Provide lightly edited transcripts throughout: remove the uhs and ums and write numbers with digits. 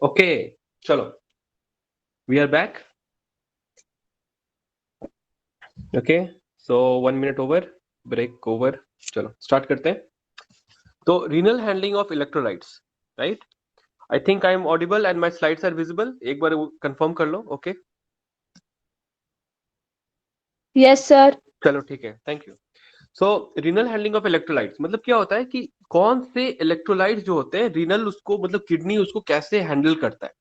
Okay, चलो, we are back. Okay, so 1 minute over, break over. चलो start करते हैं। तो renal handling of electrolytes, right? I think I am audible and my slides are visible. एक बार confirm कर लो। Okay, yes sir. चलो ठीक है, thank you. So renal handling of electrolytes मतलब क्या होता है कि कौन से इलेक्ट्रोलाइट्स जो होते हैं रीनल उसको मतलब किडनी उसको कैसे हैंडल करता है।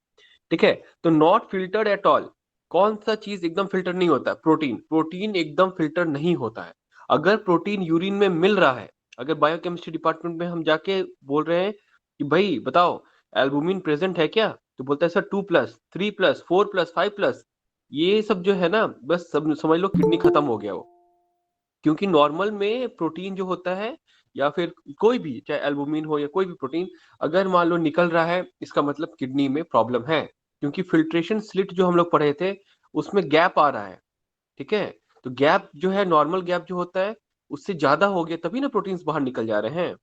ठीक है, तो नॉट फिल्टर्ड एट ऑल। कौन सा चीज एकदम फिल्टर नहीं होता? प्रोटीन। प्रोटीन एकदम फिल्टर नहीं होता है। अगर प्रोटीन यूरिन में मिल रहा है, अगर बायोकेमिस्ट्री डिपार्टमेंट में हम जाके बोल रहे हैं कि भाई बताओ एल्बुमिन प्रेजेंट है क्या, तो बोलता है सर 2+3+4+5+। ये सब जो है ना, बस सब समझ लो किडनी खत्म हो गया वो। क्योंकि नॉर्मल में प्रोटीन जो होता है या फिर कोई भी, चाहे एल्बुमिन हो या कोई भी प्रोटीन, अगर मान लो निकल रहा है इसका मतलब किडनी में प्रॉब्लम है। क्योंकि फिल्ट्रेशन स्लिट जो हम लोग पढ़े थे उसमें गैप आ रहा है। ठीक है, तो गैप जो है, नॉर्मल गैप जो होता है उससे ज्यादा हो गया, तभी ना प्रोटीन्स बाहर निकल जा रहे हैं।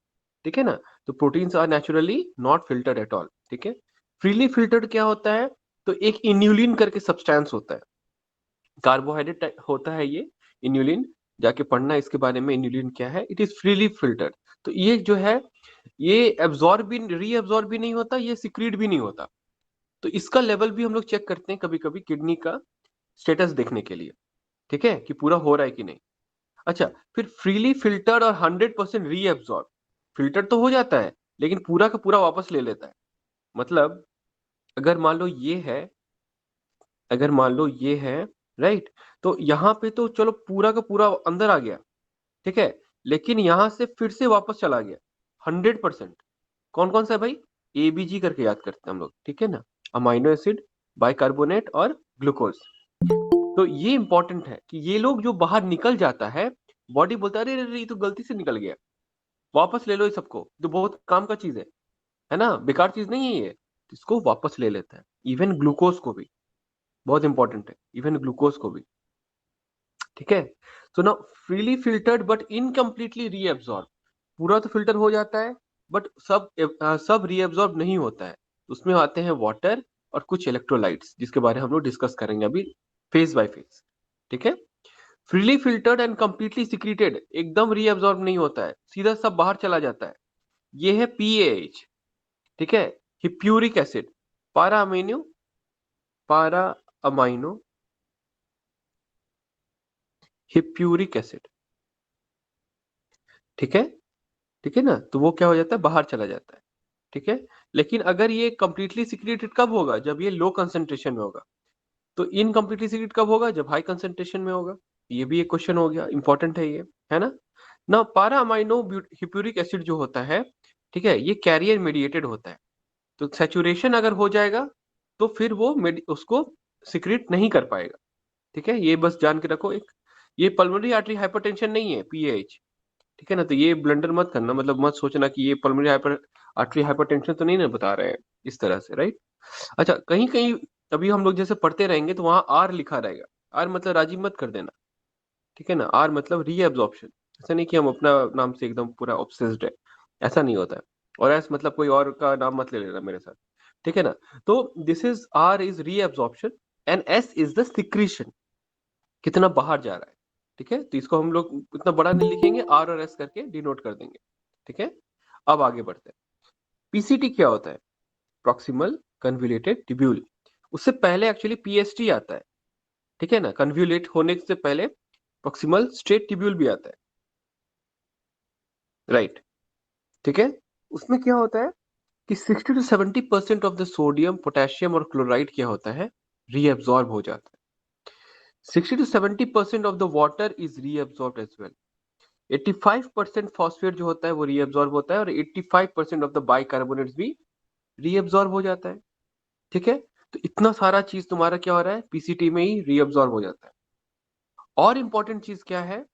ठीक है ना? तो proteins are naturally not filtered at all. ठीक है, फ्रीली फिल्टर्ड क्या होता है? तो एक इन्यूलिन करके सब्सटेंस होता है, कार्बोहाइड्रेट होता है ये इन्यूलिन। जाके पढ़ना इसके बारे में, इन्यूलिन क्या है। It is freely filtered. तो ये जो है, ये एब्जॉर्ब भी रीएब्जॉर्ब भी नहीं होता, ये सिक्रीट भी नहीं होता। तो इसका लेवल भी हम लोग चेक करते हैं कभी कभी किडनी का स्टेटस देखने के लिए। ठीक है, कि पूरा हो रहा है कि नहीं। अच्छा, फिर फ्रीली फिल्टर्ड और 100% रीएब्जॉर्ब। फिल्टर तो हो जाता है लेकिन पूरा का पूरा वापस ले लेता है। मतलब अगर मान लो ये है, अगर मान लो ये है, राइट, तो यहाँ पे तो चलो पूरा का पूरा अंदर आ गया। ठीक है, लेकिन यहां से फिर से वापस चला गया 100%। कौन कौन सा है भाई? एबीजी करके याद करते हैं हम लोग। ठीक है ना? अमाइनो एसिड, बाइकार्बोनेट और ग्लूकोज। तो ये इंपॉर्टेंट है कि ये लोग जो बाहर निकल जाता है, बॉडी बोलता है अरे अरे ये तो गलती से निकल गया, वापस ले लो इस सबको, तो बहुत काम का चीज है ना, बेकार चीज नहीं है ये। तो इसको वापस ले लेता है, इवन ग्लूकोज को भी। बहुत इंपॉर्टेंट है, इवन ग्लूकोज को भी। ठीक है, so now freely filtered but incompletely reabsorb. पूरा तो फिल्टर हो जाता है बट सब रीएब्सॉर्ब नहीं होता है। उसमें आते हैं वाटर और कुछ इलेक्ट्रोलाइट्स, जिसके बारे में हम लोग डिस्कस करेंगे अभी फेज बाय फेज। ठीक है, freely filtered and completely secreted, एकदम रीएब्सॉर्ब नहीं होता है, सीधा सब बाहर चला जाता है। ये है पीएच। ठीक है, हिप्यूरिक एसिड, पारा अमीनो, पारा अमाइनो हिप्यूरिक एसिड। ठीक है, ठीक है ना? तो वो क्या हो जाता है, बाहर चला जाता है। ठीक है, लेकिन अगर ये कंप्लीटली सिक्रेटेड कब होगा? जब ये लो कंसेंट्रेशन में होगा। तो इनकम्प्लीटली सिक्रेट कब होगा? जब हाई कंसेंट्रेशन में होगा। ये भी एक क्वेश्चन हो गया, इंपॉर्टेंट है ये, है ना? ना पारा अमाइनो हिप्यूरिक एसिड जो होता है, ठीक है, ये कैरियर मेडिएटेड होता है। तो सैचुरेशन अगर हो जाएगा तो फिर वो उसको सिक्रेट नहीं कर पाएगा। ठीक है, ये बस जान के रखो एक। ये पल्मोनरी आर्टरी हाइपरटेंशन नहीं है पीएच। ठीक है ना? तो ये ब्लंडर मत करना, मतलब मत सोचना कि ये पल्मोनरी हाइपर आर्टरी हाइपरटेंशन तो नहीं ना बता रहे हैं इस तरह से, राइट? अच्छा, कहीं कहीं अभी हम लोग जैसे पढ़ते रहेंगे तो वहां आर लिखा रहेगा। आर मतलब राजी मत कर देना। ठीक है ना? आर मतलब रीअब्जॉर्प्शन। ऐसा नहीं कि हम अपना नाम से एकदम पूरा ऑब्सेस्ड है, ऐसा नहीं होता है। और एस मतलब कोई और का नाम मत ले लेना मेरे साथ। ठीक है ना? तो this is R is reabsorption and S is the secretion, कितना बाहर जा रहा है। ठीक है, तो इसको हम लोग इतना बड़ा नहीं लिखेंगे, आर और एस करके डिनोट कर देंगे। ठीक है, अब आगे बढ़ते हैं। पीसीटी क्या होता है? Proximal convoluted tubule. उससे पहले एक्चुअली पीएसटी आता है। ठीक है ना? कन्व्यूलेट होने से पहले प्रॉक्सिमल स्ट्रेट ट्यूब्यूल भी आता है, राइट? ठीक है, उसमें क्या होता है कि 60 to 70% of the sodium, potassium और क्लोराइड क्या होता है, रीअब्सॉर्ब हो जाता है। 60 to 70% of the water is reabsorb as well. 85% phosphate जो होता है वो रीअब्सॉर्ब होता है, और 85% ऑफ द बाइकार्बोनेट्स भी रीअब्सॉर्ब हो जाता है। ठीक है, तो इतना सारा चीज तुम्हारा क्या हो रहा है, पीसीटी में ही रीअब्सॉर्ब हो जाता है। और इंपॉर्टेंट चीज क्या है,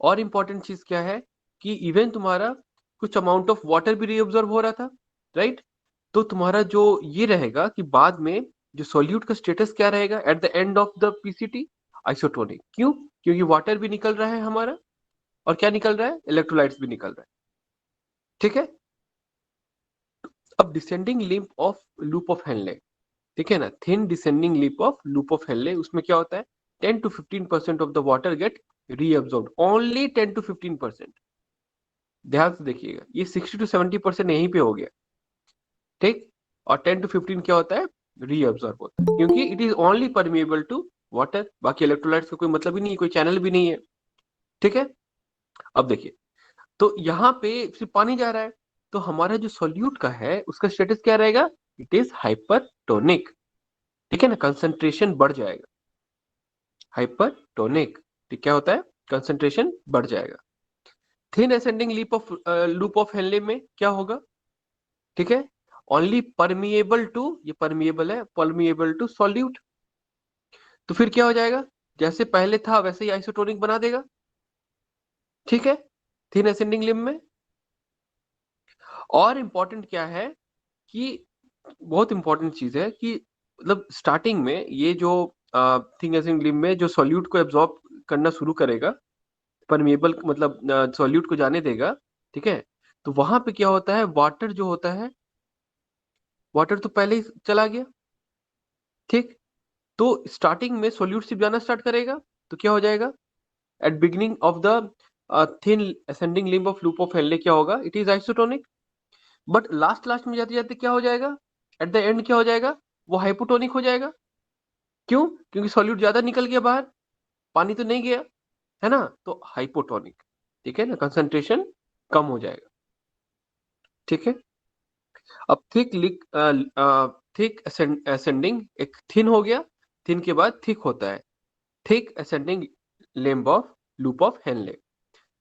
और इंपॉर्टेंट चीज क्या है, कि इवन तुम्हारा कुछ अमाउंट ऑफ वाटर भी रीअब्सॉर्ब हो रहा था, राइट? तो तुम्हारा जो ये रहेगा कि बाद में जो सॉल्यूट का स्टेटस क्या रहेगा at the end of the PCT, isotonic. क्यों? क्योंकि वाटर भी निकल रहा है हमारा, और क्या निकल रहा है, इलेक्ट्रोलाइट्स भी निकल रहा है। ठीक है, अब descending limb of loop of Henle, ठीक है ना, thin descending lip of loop of Henle, उसमें क्या होता है 10 to 15% of the water get reabsorbed, only 10 to 15%। ध्यान से देखिएगा, ये 60 to 70% यहीं पे हो गया, ठीक। और 10 to 15 क्या होता है, रीअब्सॉर्ब होता है, क्योंकि it is only permeable to water, बाकी इलेक्ट्रोलाइट्स का कोई मतलब ही नहीं है, कोई चैनल भी नहीं है, ठीक है। अब देखिए, तो यहाँ पे सिर्फ पानी जा रहा है, तो हमारा जो सोल्यूट का है उसका स्टेटस क्या रहेगा, इट इज हाइपरटोनिक, ठीक है ना, कंसंट्रेशन बढ़ जाएगा, हाइपरटोनिक, ठीक, क्या होता है, कंसंट्रेशन बढ़ जाएगा। Thin ascending loop of Henley में क्या होगा, ठीक है, ओनली परमिएबल टू, ये परमिएबल है, परमिएबल टू सॉल्यूट, तो फिर क्या हो जाएगा, जैसे पहले था वैसे ही आइसोटोनिक बना देगा, ठीक है, थिन असेंडिंग लिम्ब में। और इंपॉर्टेंट क्या है कि, बहुत इंपॉर्टेंट चीज है कि मतलब स्टार्टिंग में ये जो थिन असेंडिंग लिम्ब में जो सॉल्यूट को एब्जॉर्ब करना शुरू करेगा, परमिएबल मतलब सॉल्यूट को जाने देगा, ठीक है, तो वहां पे क्या होता है, वाटर जो होता है, वाटर तो पहले ही चला गया, ठीक, तो स्टार्टिंग में सॉल्यूट सिर्फ जाना स्टार्ट करेगा, तो क्या हो जाएगा, at beginning of the thin ascending limb of loop of Henley क्या होगा, it is isotonic, but last last में जाते जाते क्या हो जाएगा, एट द एंड क्या हो जाएगा, वो हाइपोटोनिक हो जाएगा। क्यों, क्योंकि सॉल्यूट ज्यादा निकल गया बाहर, पानी तो नहीं गया, है ना, तो हाइपोटोनिक, ठीक है ना, कंसंट्रेशन कम हो जाएगा, ठीक है। अब थिक असेंडिंग, एक थिन हो गया, थिन के बाद थिक होता है, thick ascending limb of loop of Henley,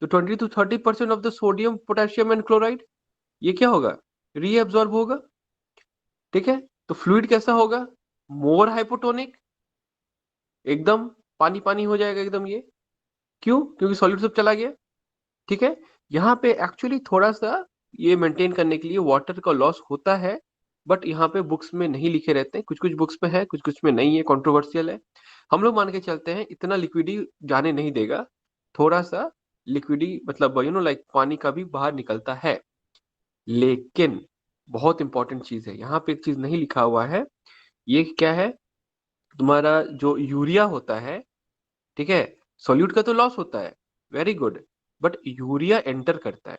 तो 20 to 30% of the sodium potassium and chloride, ये क्या होगा, रीअब्सॉर्ब होगा, ठीक है। तो फ्लूइड कैसा होगा, मोर हाइपोटोनिक, एकदम पानी पानी हो जाएगा एकदम, ये क्यों, क्योंकि सॉल्यूट सब चला गया, ठीक है। यहाँ पे एक्चुअली थोड़ा सा ये मेंटेन करने के लिए वाटर का लॉस होता है, बट यहाँ पे बुक्स में नहीं लिखे रहते हैं, कुछ कुछ बुक्स में है, कुछ कुछ में नहीं है, कंट्रोवर्शियल है। हम लोग मान के चलते हैं इतना लिक्विडी जाने नहीं देगा, थोड़ा सा लिक्विडी मतलब लाइक पानी का भी बाहर निकलता है। लेकिन बहुत इंपॉर्टेंट चीज है, यहाँ पे एक चीज नहीं लिखा हुआ है, ये क्या है, तुम्हारा जो यूरिया होता है, ठीक है, सॉल्यूट का तो लॉस होता है, very good, but urea enter करता है,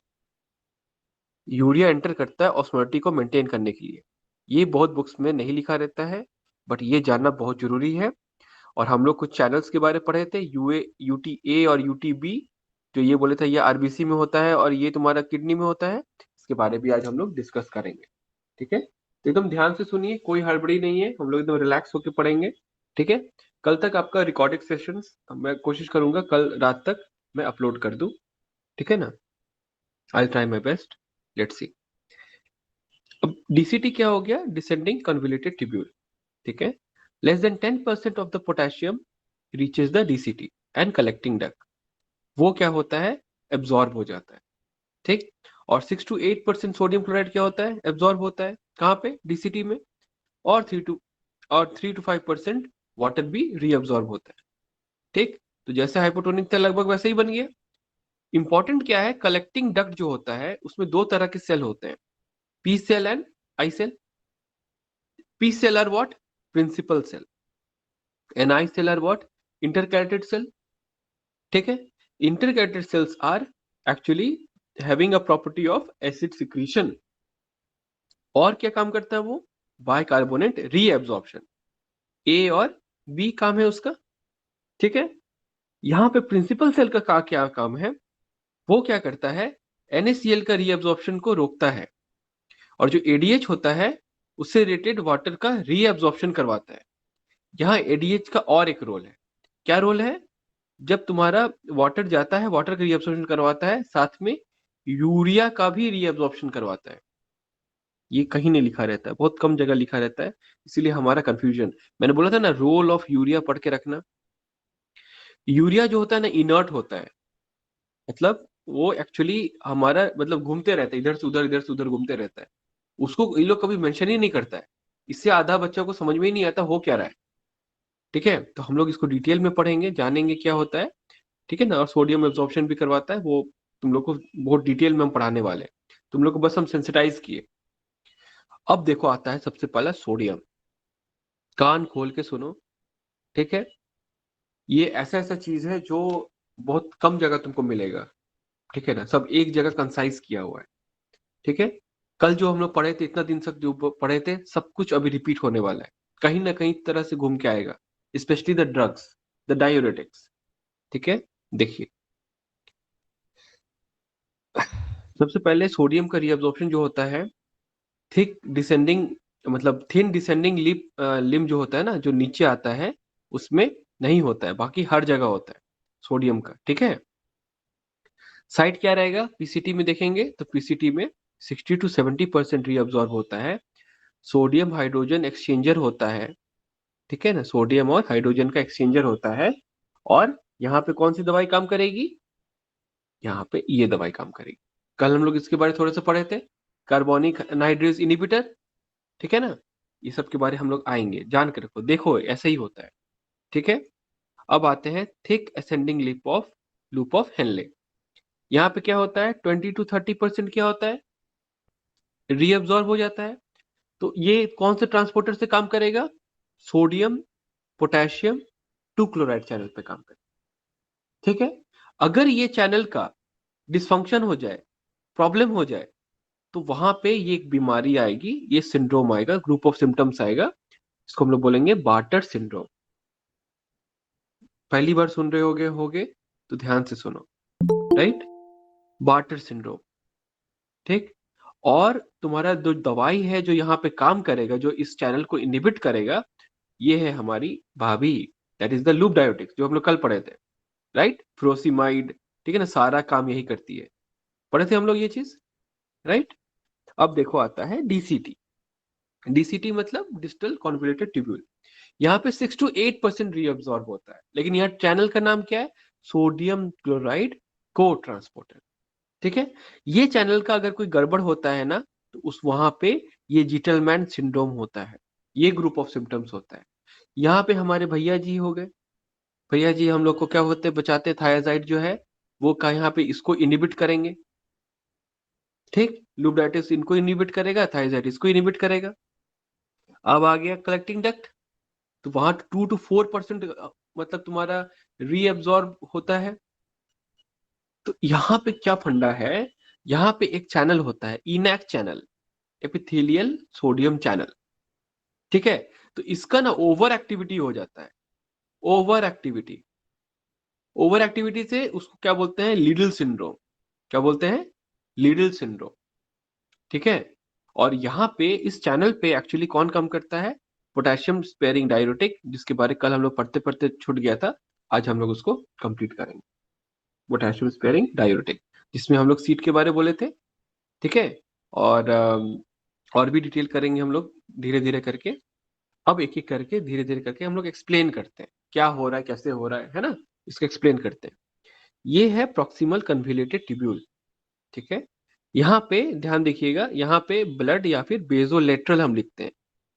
यूरिया एंटर करता है ऑस्मोलिटी को मेंटेन करने के लिए, ये बहुत बुक्स में नहीं लिखा रहता है, बट ये जानना बहुत जरूरी है। और हम लोग कुछ चैनल्स के बारे में पढ़े थे, यूटी ए और यूटी बी, जो ये बोले थे ये आरबीसी में होता है और ये तुम्हारा किडनी में होता है, इसके बारे में भी आज हम लोग डिस्कस करेंगे, ठीक है। तो एकदम ध्यान से सुनिए, कोई हड़बड़ी नहीं है, हम लोग एकदम रिलैक्स होकर पढ़ेंगे, ठीक है। कल तक आपका रिकॉर्डेड सेशंस मैं कोशिश करूंगा कल रात तक मैं अपलोड कर दूं, ठीक है ना, I try my best, let's see. अब डीसीटी क्या हो गया, डिसेंडिंग कन्वोल्यूटेड ट्यूब्यूल, ठीक है, less than 10% of the potassium reaches the DCT and collecting duct, वो क्या होता है, एब्जॉर्ब हो जाता है, ठीक। और 6 to 8% सोडियम क्लोराइड क्या होता है, एब्जॉर्ब होता है, कहाँ पे, डीसीटी में। और 3 to 5% वाटर भी रीअब्जॉर्ब होता है, ठीक। तो जैसे हाइपोटोनिक था लगभग वैसे ही बन गया। इंपॉर्टेंट क्या है, कलेक्टिंग डक्ट जो होता है उसमें दो तरह के सेल होते हैं, P cell and I cell. P cell are what, principal cell, and I cell are what, intercalated cell, ठीक है। Intercalated cells are actually having a property of acid secretion, और क्या काम करता है वो, बाइकार्बोनेट रीएब्जॉर्प्शन, ए और बी काम है उसका, ठीक है। यहाँ पे प्रिंसिपल सेल का क्या काम है, वो क्या करता है, NaCl का रीएब्जॉर्प्शन को रोकता है, और जो ADH होता है उससे रिलेटेड वाटर का रीएब्जॉर्प्शन करवाता है। यहाँ ADH का और एक रोल है, क्या रोल है, जब तुम्हारा वाटर जाता है वाटर का रीअब्सॉर्प्शन करवाता है, साथ में यूरिया का भी रीअब्सॉर्प्शन करवाता है। ये कहीं नहीं लिखा रहता है, बहुत कम जगह लिखा रहता है, इसीलिए हमारा कंफ्यूजन। मैंने बोला था ना, रोल ऑफ यूरिया पढ़ के रखना। यूरिया जो होता है ना, इनर्ट होता है, मतलब वो एक्चुअली हमारा मतलब घूमते रहता है, इधर से उधर घूमते रहता है, उसको ये लोग कभी मेंशन ही नहीं करता है, इससे आधा बच्चा को समझ में ही नहीं आता हो क्या रहा है, ठीक है। तो हम लोग इसको डिटेल में पढ़ेंगे, जानेंगे क्या होता है, ठीक है ना। और सोडियम एब्जॉर्प्शन भी करवाता है वो, तुम लोग को बहुत डिटेल में हम पढ़ाने वाले हैं, तुम लोग को बस हम सेंसिटाइज किए। अब देखो आता है सबसे पहला सोडियम। कान खोल के सुनो, ठीक है। ये ऐसा ऐसा चीज है जो बहुत कम जगह तुमको मिलेगा, ठीक है ना। सब एक जगह कंसाइज किया हुआ है, ठीक है। कल जो हम लोग पढ़े थे, इतना दिन तक जो पढ़े थे, सब कुछ अभी रिपीट होने वाला है, कहीं ना कहीं तरह से घूम के आएगा। Specially the drugs, the diuretics, ठीक है। देखिए, सबसे पहले सोडियम का रीअब्जॉर्प्शन जो होता है, थिक डिसेंडिंग, मतलब थिन डिसेंडिंग लिम जो होता है ना, जो नीचे आता है, उसमें नहीं होता है, बाकी हर जगह होता है सोडियम का, ठीक है। साइट क्या रहेगा पीसीटी में देखेंगे तो पीसीटी में 60 to 70% रीअब्जॉर्ब होता है। सोडियम हाइड्रोजन एक्सचेंजर होता है, ठीक है ना। सोडियम और हाइड्रोजन का एक्सचेंजर होता है। और यहाँ पे कौन सी दवाई काम करेगी? यहाँ पे ये दवाई काम करेगी। कल हम लोग इसके बारे में थोड़े से पढ़े थे, कार्बोनिक अनहाइड्रेज इनिबिटर, ठीक है ना। ये सब के बारे में हम लोग आएंगे, जान के रखो, देखो ऐसा ही होता है, ठीक है। अब आते हैं thick ascending loop of Henley. यहाँ पे क्या होता है, 20 to 30% क्या होता है, रीअब्जॉर्ब हो जाता है। तो ये कौन से ट्रांसपोर्टर से काम करेगा? Sodium potassium two chloride channel पे काम करेगा, ठीक है। अगर ये चैनल का डिसफंक्शन हो जाए, प्रॉब्लम हो जाए, तो वहां पे ये एक बीमारी आएगी, ये सिंड्रोम आएगा, ग्रुप ऑफ सिम्टम्स आएगा। इसको हम लोग बोलेंगे बार्टर सिंड्रोम। पहली बार सुन रहे होगे तो ध्यान से सुनो, राइट। बार्टर सिंड्रोम, ठीक। और तुम्हारा जो दवाई है जो यहाँ पे काम करेगा, जो इस चैनल को इनहिबिट करेगा, ये है हमारी भाभी, दैट इज द लूप डायोटिक्स, जो हम लोग कल पढ़े थे, राइट। फ्रोसीमाइड, ठीक है ना, सारा काम यही करती है, पढ़े थे हम लोग ये चीज, राइट। अब देखो आता है डीसीटी। डीसीटी मतलब डिस्टल कॉन्वोल्यूटेड ट्यूब्यूल। यहाँ पे 6 to 8% रीअब्सॉर्ब होता है, लेकिन यहाँ चैनल का नाम क्या है? सोडियम क्लोराइड को ट्रांसपोर्टर, ठीक है। ये चैनल का अगर कोई गड़बड़ होता है ना, तो उस वहां पे ये जीटलमैन सिंड्रोम होता है, ये ग्रुप ऑफ सिम्टम्स होता है। यहाँ पे हमारे भैया जी हो गए, भैया जी हम लोग को क्या होते बचाते, थायाजाइड जो है वो का यहाँ पे इसको इनिबिट करेंगे, ठीक। लुब्राइटिस इनको इनिबिट करेगा, थायजाइड इसको इनिबिट करेगा। अब आ गया कलेक्टिंग डक्ट, तो वहां 2 to 4% मतलब तुम्हारा रीअब्सॉर्ब होता है। तो यहाँ पे क्या फंडा है, यहाँ पे एक चैनल होता है, ENIAC channel, epithelial sodium channel, ठीक है। तो इसका ना ओवर एक्टिविटी हो जाता है, ओवर एक्टिविटी। ओवर एक्टिविटी से उसको क्या बोलते हैं? लीडल सिंड्रोम। क्या बोलते हैं? लीडल सिंड्रोम, ठीक है। और यहाँ पे इस चैनल पे एक्चुअली कौन काम करता है? पोटेशियम स्पेयरिंग डायूरेटिक, जिसके बारे कल हम लोग पढ़ते पढ़ते छूट गया था, आज हम लोग उसको कंप्लीट करेंगे। पोटेशियम स्पेयरिंग डायूरेटिक, जिसमें हम लोग सीट के बारे बोले थे, ठीक है। और और भी डिटेल करेंगे हम लोग धीरे धीरे करके। अब एक एक करके धीरे धीरे करके हम लोग एक्सप्लेन करते हैं क्या हो रहा है, कैसे हो रहा है ना। इसको एक्सप्लेन करते हैं। ये है प्रॉक्सिमल कन्वोल्यूटेड ट्यूब्यूल, ठीक है। यहाँ पे ध्यान देखिएगा, यहाँ पे ब्लड या फिर बेजोलेटरल हम लिखते हैं,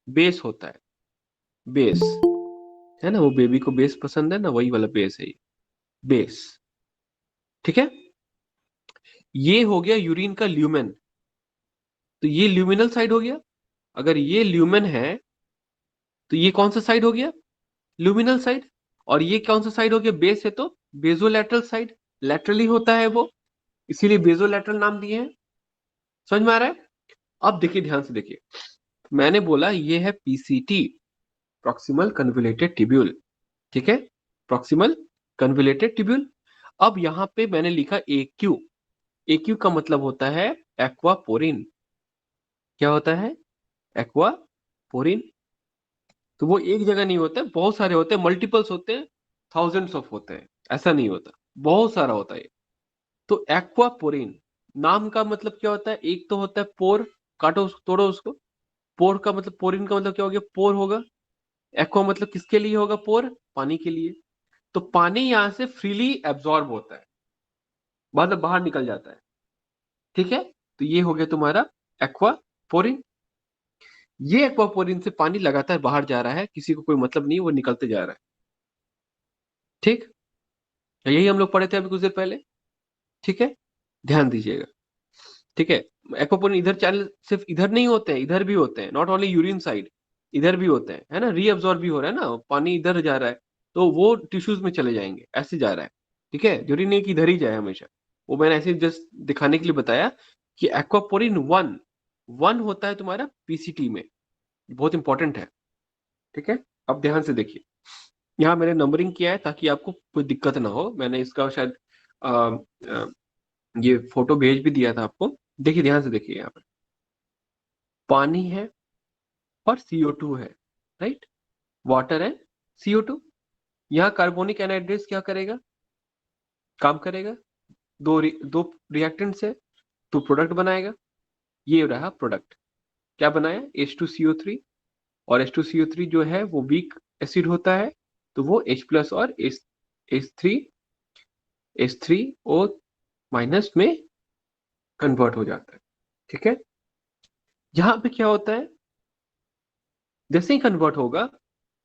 बेस होता है, बेस, है ना। वो बेबी को बेस पसंद है ना, वही वाला बेस है ये, बेस, ठीक है। ये हो गया यूरिन का ल्यूमेन, तो ये ल्यूमिनल साइड हो गया। अगर ये ल्यूमेन है तो ये कौन सा साइड हो गया? Luminal side. और ये कौन सा साइड हो गया? बेस है तो बेजोलेटरल साइड, लेटरली होता है वो, इसीलिए बेजोलेटरल नाम दिए हैं। समझ में आ रहा है? अब देखिए, ध्यान से देखिए, मैंने बोला ये है पीसीटी, प्रॉक्सिमल कन्वोल्यूटेड ट्यूब्यूल, ठीक है। Proximal convoluted tubule. अब यहाँ पे मैंने लिखा एक्यू। एक्यू का मतलब होता है एक्वापोरिन। क्या होता है? एक्वापोरिन। तो वो एक जगह नहीं होता है, बहुत सारे होते हैं, मल्टीपल्स होते हैं, थाउजेंड्स ऑफ होते हैं, ऐसा नहीं होता, बहुत सारा होता है। तो एक्वापोरिन नाम का मतलब क्या होता है? एक तो होता है पोर, काटो उसको, तोड़ो उसको। पोर का मतलब, पोरिन का मतलब क्या हो गया? पोर होगा। एक्वा मतलब किसके लिए होगा? पोर, पानी के लिए। तो पानी यहां से फ्रीली एब्जॉर्ब होता है, मतलब बाहर निकल जाता है, ठीक है। तो ये हो गया तुम्हारा एक्वापोरिन। ये एक्वापोरिन से पानी लगातार बाहर जा रहा है, किसी को कोई मतलब नहीं, वो निकलते जा रहा है, ठीक। यही हम लोग पढ़े थे अभी कुछ देर पहले, ठीक है। ध्यान दीजिएगा, ठीक है। एक्वापोरिन इधर चैनल सिर्फ इधर नहीं होते हैं, इधर भी होते हैं, नॉट ओनली यूरिन साइड, इधर भी होते हैं, है ना, रीअब्सॉर्ब भी हो रहा है ना, पानी इधर जा रहा है तो वो टिश्यूज में चले जाएंगे, ऐसे जा रहा है। ठीक है, जरूरी नहीं कि इधर ही जाए हमेशा। वो मैंने ऐसे जस्ट दिखाने के लिए बताया कि एक्वापोरिन वन वन होता है तुम्हारा पीसीटी में, बहुत इंपॉर्टेंट है। ठीक है, अब ध्यान से देखिए, यहाँ मैंने नंबरिंग किया है ताकि आपको कोई दिक्कत ना हो। मैंने इसका शायद अ, अ, ये फोटो भेज भी दिया था आपको। देखिए, ध्यान से देखिए, यहाँ पे पानी है और CO2 है, राइट, वाटर एंड CO2। यहाँ कार्बोनिक एनहाइड्रेस क्या करेगा, काम करेगा, दो रिएक्टेंट्स है तो प्रोडक्ट बनाएगा। ये रहा प्रोडक्ट, क्या बनाया, H2CO3। और H2CO3 जो है वो वीक एसिड होता है, तो वो H+ और H3O माइनस में कन्वर्ट हो जाता है। ठीक है, यहाँ पे क्या होता है, जैसे ही कन्वर्ट होगा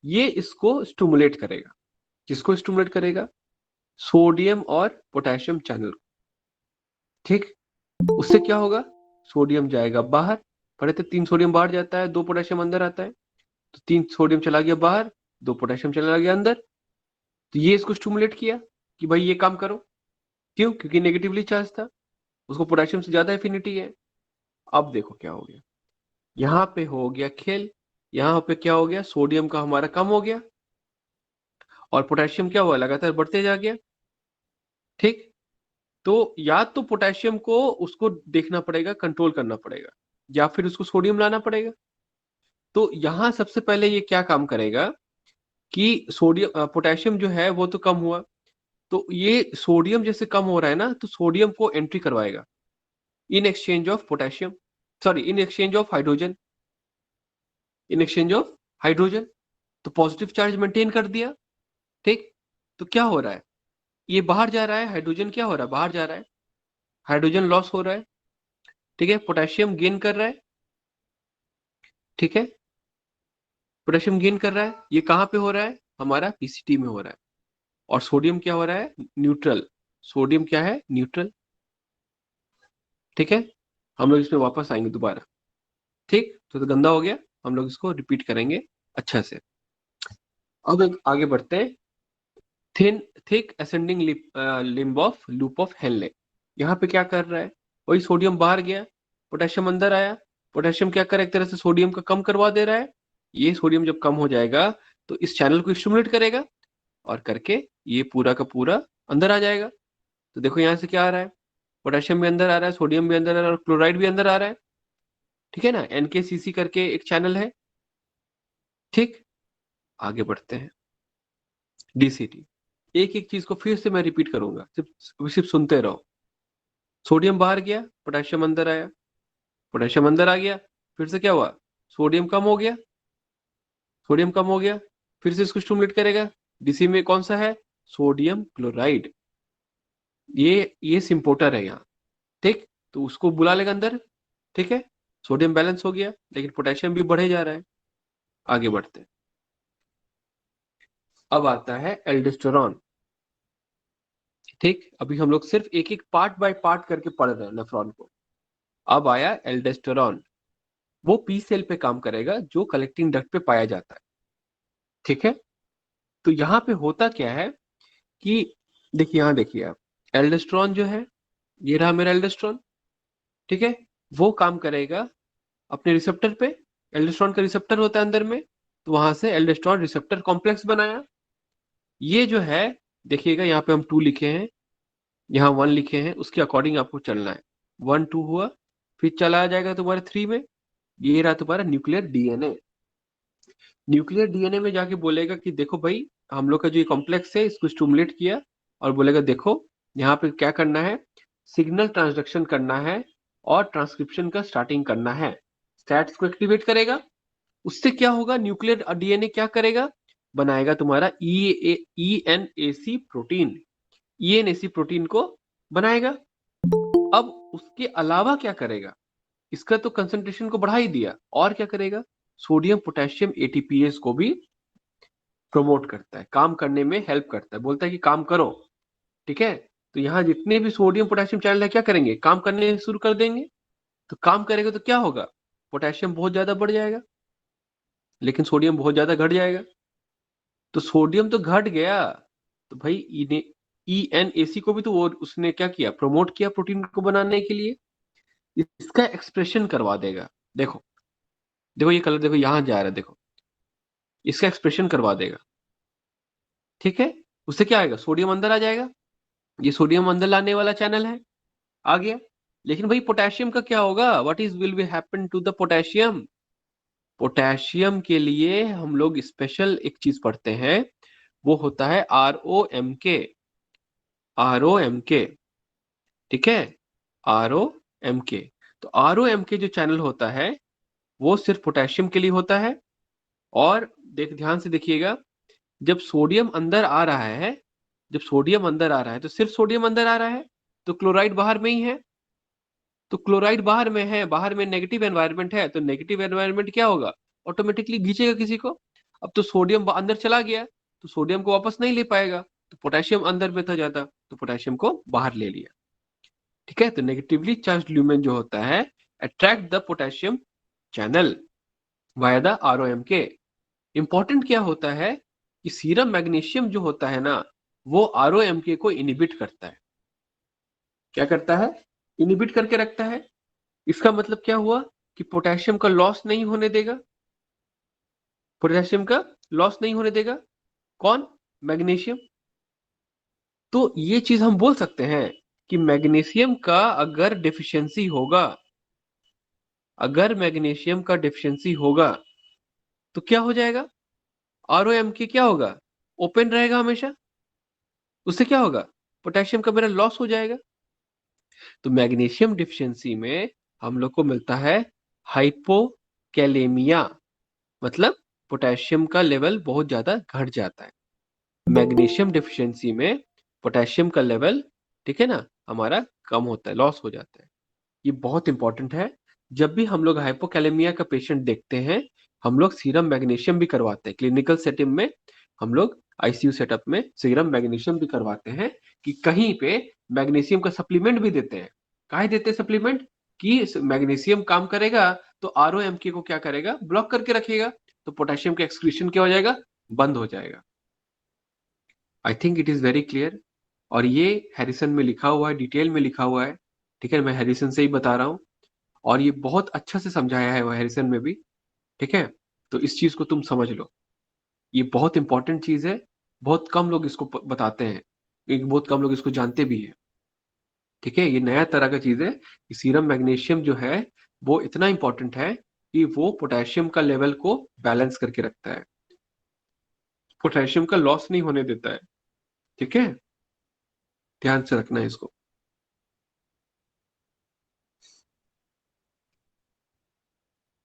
ये इसको स्टिमुलेट करेगा। किसको स्टिमुलेट करेगा, सोडियम और पोटेशियम चैनल। ठीक, उससे क्या होगा, सोडियम जाएगा बाहर, पढ़े थे 3 सोडियम बाहर जाता है, 2 पोटेशियम अंदर आता है, तो 3 सोडियम चला गया बाहर, 2 पोटेशियम चला गया अंदर। तो ये इसको स्टिमुलेट किया कि भाई ये काम करो। क्यों, क्योंकि नेगेटिवली चार्ज था, उसको पोटेशियम से ज्यादा एफिनिटी है। अब देखो क्या हो गया, यहाँ पे हो गया खेल, यहाँ पे क्या हो गया, सोडियम का हमारा कम हो गया और पोटेशियम क्या हुआ, लगातार बढ़ते जा गया। ठीक, तो या तो पोटेशियम को उसको देखना पड़ेगा, कंट्रोल करना पड़ेगा, या फिर उसको सोडियम लाना पड़ेगा। तो यहां सबसे पहले ये क्या काम करेगा कि सोडियम पोटेशियम जो है वो तो कम हुआ, तो ये सोडियम जैसे कम हो रहा है ना, तो सोडियम को एंट्री करवाएगा in exchange of potassium, sorry in exchange of hydrogen, in exchange of hydrogen. तो पॉजिटिव चार्ज मेंटेन कर दिया। ठीक, तो क्या हो रहा है, ये बाहर जा रहा है, हाइड्रोजन क्या हो रहा है, बाहर जा रहा है, हाइड्रोजन लॉस हो रहा है। ठीक है, पोटेशियम गेन कर रहा है। ठीक है, पोटेशियम गेन कर रहा है, ये कहाँ पे हो रहा है, हमारा पीसीटी में हो रहा है। और सोडियम क्या हो रहा है, न्यूट्रल, सोडियम क्या है, न्यूट्रल। ठीक है, हम लोग इसमें वापस आएंगे दोबारा। ठीक, तो गंदा हो गया, हम लोग इसको रिपीट करेंगे अच्छा से। अब आगे बढ़ते हैं, thin thick ascending limb of loop of Henley. यहाँ पे क्या कर रहा है, वही सोडियम बाहर गया, पोटेशियम अंदर आया, पोटेशियम क्या कर, एक तरह से सोडियम का कम करवा दे रहा है। ये सोडियम जब कम हो जाएगा तो इस चैनल को स्टिमुलेट करेगा और करके ये पूरा का पूरा अंदर आ जाएगा। तो देखो यहाँ से क्या आ रहा है, पोटेशियम भी अंदर आ रहा है, सोडियम भी अंदर आ रहा है और क्लोराइड भी अंदर आ रहा है। ठीक है ना, NKCC करके एक चैनल है। ठीक, आगे बढ़ते हैं, DCT। एक एक चीज को फिर से मैं रिपीट करूंगा, सिर्फ सिर्फ सुनते रहो। सोडियम बाहर गया, पोटेशियम अंदर आया, पोटेशियम अंदर आ गया, फिर से क्या हुआ, सोडियम कम हो गया, सोडियम कम हो गया, फिर से इसको स्टिमुलेट करेगा। डीसी में कौन सा है, सोडियम क्लोराइड, ये सिंपोटर है यहाँ। ठीक, तो उसको बुला लेगा अंदर। ठीक है, सोडियम बैलेंस हो गया, लेकिन पोटेशियम भी बढ़े जा रहा है। आगे बढ़ते हैं, अब आता है एल्डोस्टेरॉन। ठीक, अभी हम लोग सिर्फ एक एक पार्ट बाय पार्ट करके पढ़ रहे हैं नेफ्रॉन को। अब आया एल्डोस्टेरॉन, वो पी सेल पे काम करेगा जो कलेक्टिंग डक्ट पे पाया जाता है। ठीक है, तो यहाँ पे होता क्या है कि देखिए, यहाँ देखिए आप, एल्डोस्टेरॉन जो है, ये रहा मेरा एल्डोस्टेरॉन। ठीक है, वो काम करेगा अपने रिसेप्टर पे, एल्डोस्टेरॉन का रिसेप्टर होता है अंदर में, तो वहां से एल्डोस्टेरॉन रिसेप्टर कॉम्प्लेक्स बनाया। ये जो है, देखिएगा यहाँ पे हम 2 लिखे हैं, यहाँ 1 लिखे हैं, उसके अकॉर्डिंग आपको चलना है। 1 2 हुआ, फिर चला जाएगा तुम्हारे 3 में, ये रहा तुम्हारा न्यूक्लियर डीएनए। न्यूक्लियर डीएनए में जाके बोलेगा कि देखो भाई, हम लोग का जो ये कॉम्प्लेक्स है इसको स्टिमुलेट किया, और बोलेगा देखो यहाँ पे क्या करना है, सिग्नल ट्रांसडक्शन करना है और ट्रांसक्रिप्शन का स्टार्टिंग करना है। स्टैट्स को एक्टिवेट करेगा, उससे क्या होगा, न्यूक्लियर डीएनए क्या करेगा, बनाएगा तुम्हारा ईएनएसी प्रोटीन, ईएनएसी प्रोटीन को बनाएगा। अब उसके अलावा क्या करेगा, इसका तो कंसंट्रेशन को बढ़ा ही दिया, और क्या करेगा, सोडियम पोटेशियम एटीपीएस को भी प्रमोट करता है, काम करने में हेल्प करता है, बोलता है कि काम करो। ठीक है, तो यहाँ जितने भी सोडियम पोटेशियम चैनल है क्या करेंगे, काम करने शुरू कर देंगे। तो काम करेगा तो क्या होगा, पोटेशियम बहुत ज्यादा बढ़ जाएगा, लेकिन सोडियम बहुत ज्यादा घट जाएगा। तो सोडियम तो घट गया, तो भाई ENAC को भी तो वो उसने क्या किया, प्रमोट किया प्रोटीन को बनाने के लिए, इसका एक्सप्रेशन करवा देगा। देखो देखो ये कलर देखो यहां जा रहा है, देखो इसका एक्सप्रेशन करवा देगा। ठीक है, उससे क्या आएगा, सोडियम अंदर आ जाएगा, ये सोडियम अंदर लाने वाला चैनल है, आ गया। लेकिन भाई पोटेशियम का क्या होगा, what is will be happen to the potassium. Potassium के लिए हम लोग स्पेशल एक चीज पढ़ते हैं, वो होता है ROMK। ROMK, ठीक है, ROMK। तो ROMK जो चैनल होता है वो सिर्फ पोटेशियम के लिए होता है। और ध्यान से देखिएगा, जब सोडियम अंदर आ रहा है, जब सोडियम अंदर आ रहा है तो सिर्फ सोडियम अंदर आ रहा है, तो क्लोराइड बाहर में ही है। तो क्लोराइड बाहर में है, बाहर में नेगेटिव एनवायरनमेंट है, तो नेगेटिव एनवायरनमेंट क्या होगा, ऑटोमेटिकली खींचेगा किसी को। अब तो सोडियम अंदर चला गया, तो सोडियम को वापस नहीं ले पाएगा, तो पोटेशियम अंदर में था जाता, तो पोटेशियम को बाहर ले लिया। ठीक है, तो नेगेटिवली चार्ज ल्यूमेन जो होता है attract the potassium channel via the ROMK। Important क्या होता है कि सीरम मैग्नीशियम जो होता है ना, वो ROMK को इनिबिट करता है। क्या करता है, इनिबिट करके रखता है। इसका मतलब क्या हुआ कि पोटेशियम का लॉस नहीं होने देगा, पोटेशियम का लॉस नहीं होने देगा। कौन, मैग्नीशियम। तो ये चीज हम बोल सकते हैं कि मैग्नीशियम का अगर डिफिशियंसी होगा, अगर मैग्नीशियम का डिफिशियंसी होगा तो क्या हो जाएगा, ROMK क्या होगा, ओपन रहेगा हमेशा, उससे क्या होगा, पोटेशियम का मेरा लॉस हो जाएगा। तो मैग्नीशियम डिफिशियंसी में हम लोग को मिलता है हाइपोकैलेमिया, मतलब पोटेशियम का लेवल बहुत ज्यादा घट जाता है। मैग्नीशियम डिफिशियंसी में पोटेशियम का लेवल, ठीक है ना, हमारा कम होता है, लॉस हो जाता है। ये बहुत इंपॉर्टेंट है। जब भी हम लोग हाइपोकैलेमिया का पेशेंट देखते हैं, हम लोग सीरम मैग्नीशियम भी करवाते हैं क्लिनिकल सेटिंग में, हम लोग ICU सेटअप में सीरम मैग्नीशियम भी करवाते हैं, कि कहीं पे मैग्नीशियम का सप्लीमेंट भी देते हैं। काहे देते हैं सप्लीमेंट, कि मैग्नीशियम काम करेगा तो ROMK को क्या करेगा, ब्लॉक करके रखेगा, तो पोटेशियम का एक्सक्रीशन क्या हो जाएगा, बंद हो जाएगा। I think it is very clear. और ये हैरिसन में लिखा हुआ है, डिटेल में लिखा हुआ है। ठीक है, मैं हैरिसन से ही बता रहा हूँ, और ये बहुत अच्छा से समझाया है वो हैरिसन में भी। ठीक है, तो इस चीज को तुम समझ लो, ये बहुत इंपॉर्टेंट चीज है। बहुत कम लोग इसको बताते हैं, बहुत कम लोग इसको जानते भी है। ठीक है, ये नया तरह का चीज है कि सीरम मैग्नीशियम जो है वो इतना इंपॉर्टेंट है कि वो पोटेशियम का लेवल को बैलेंस करके रखता है, पोटेशियम का लॉस नहीं होने देता है। ठीक है, ध्यान से रखना है इसको।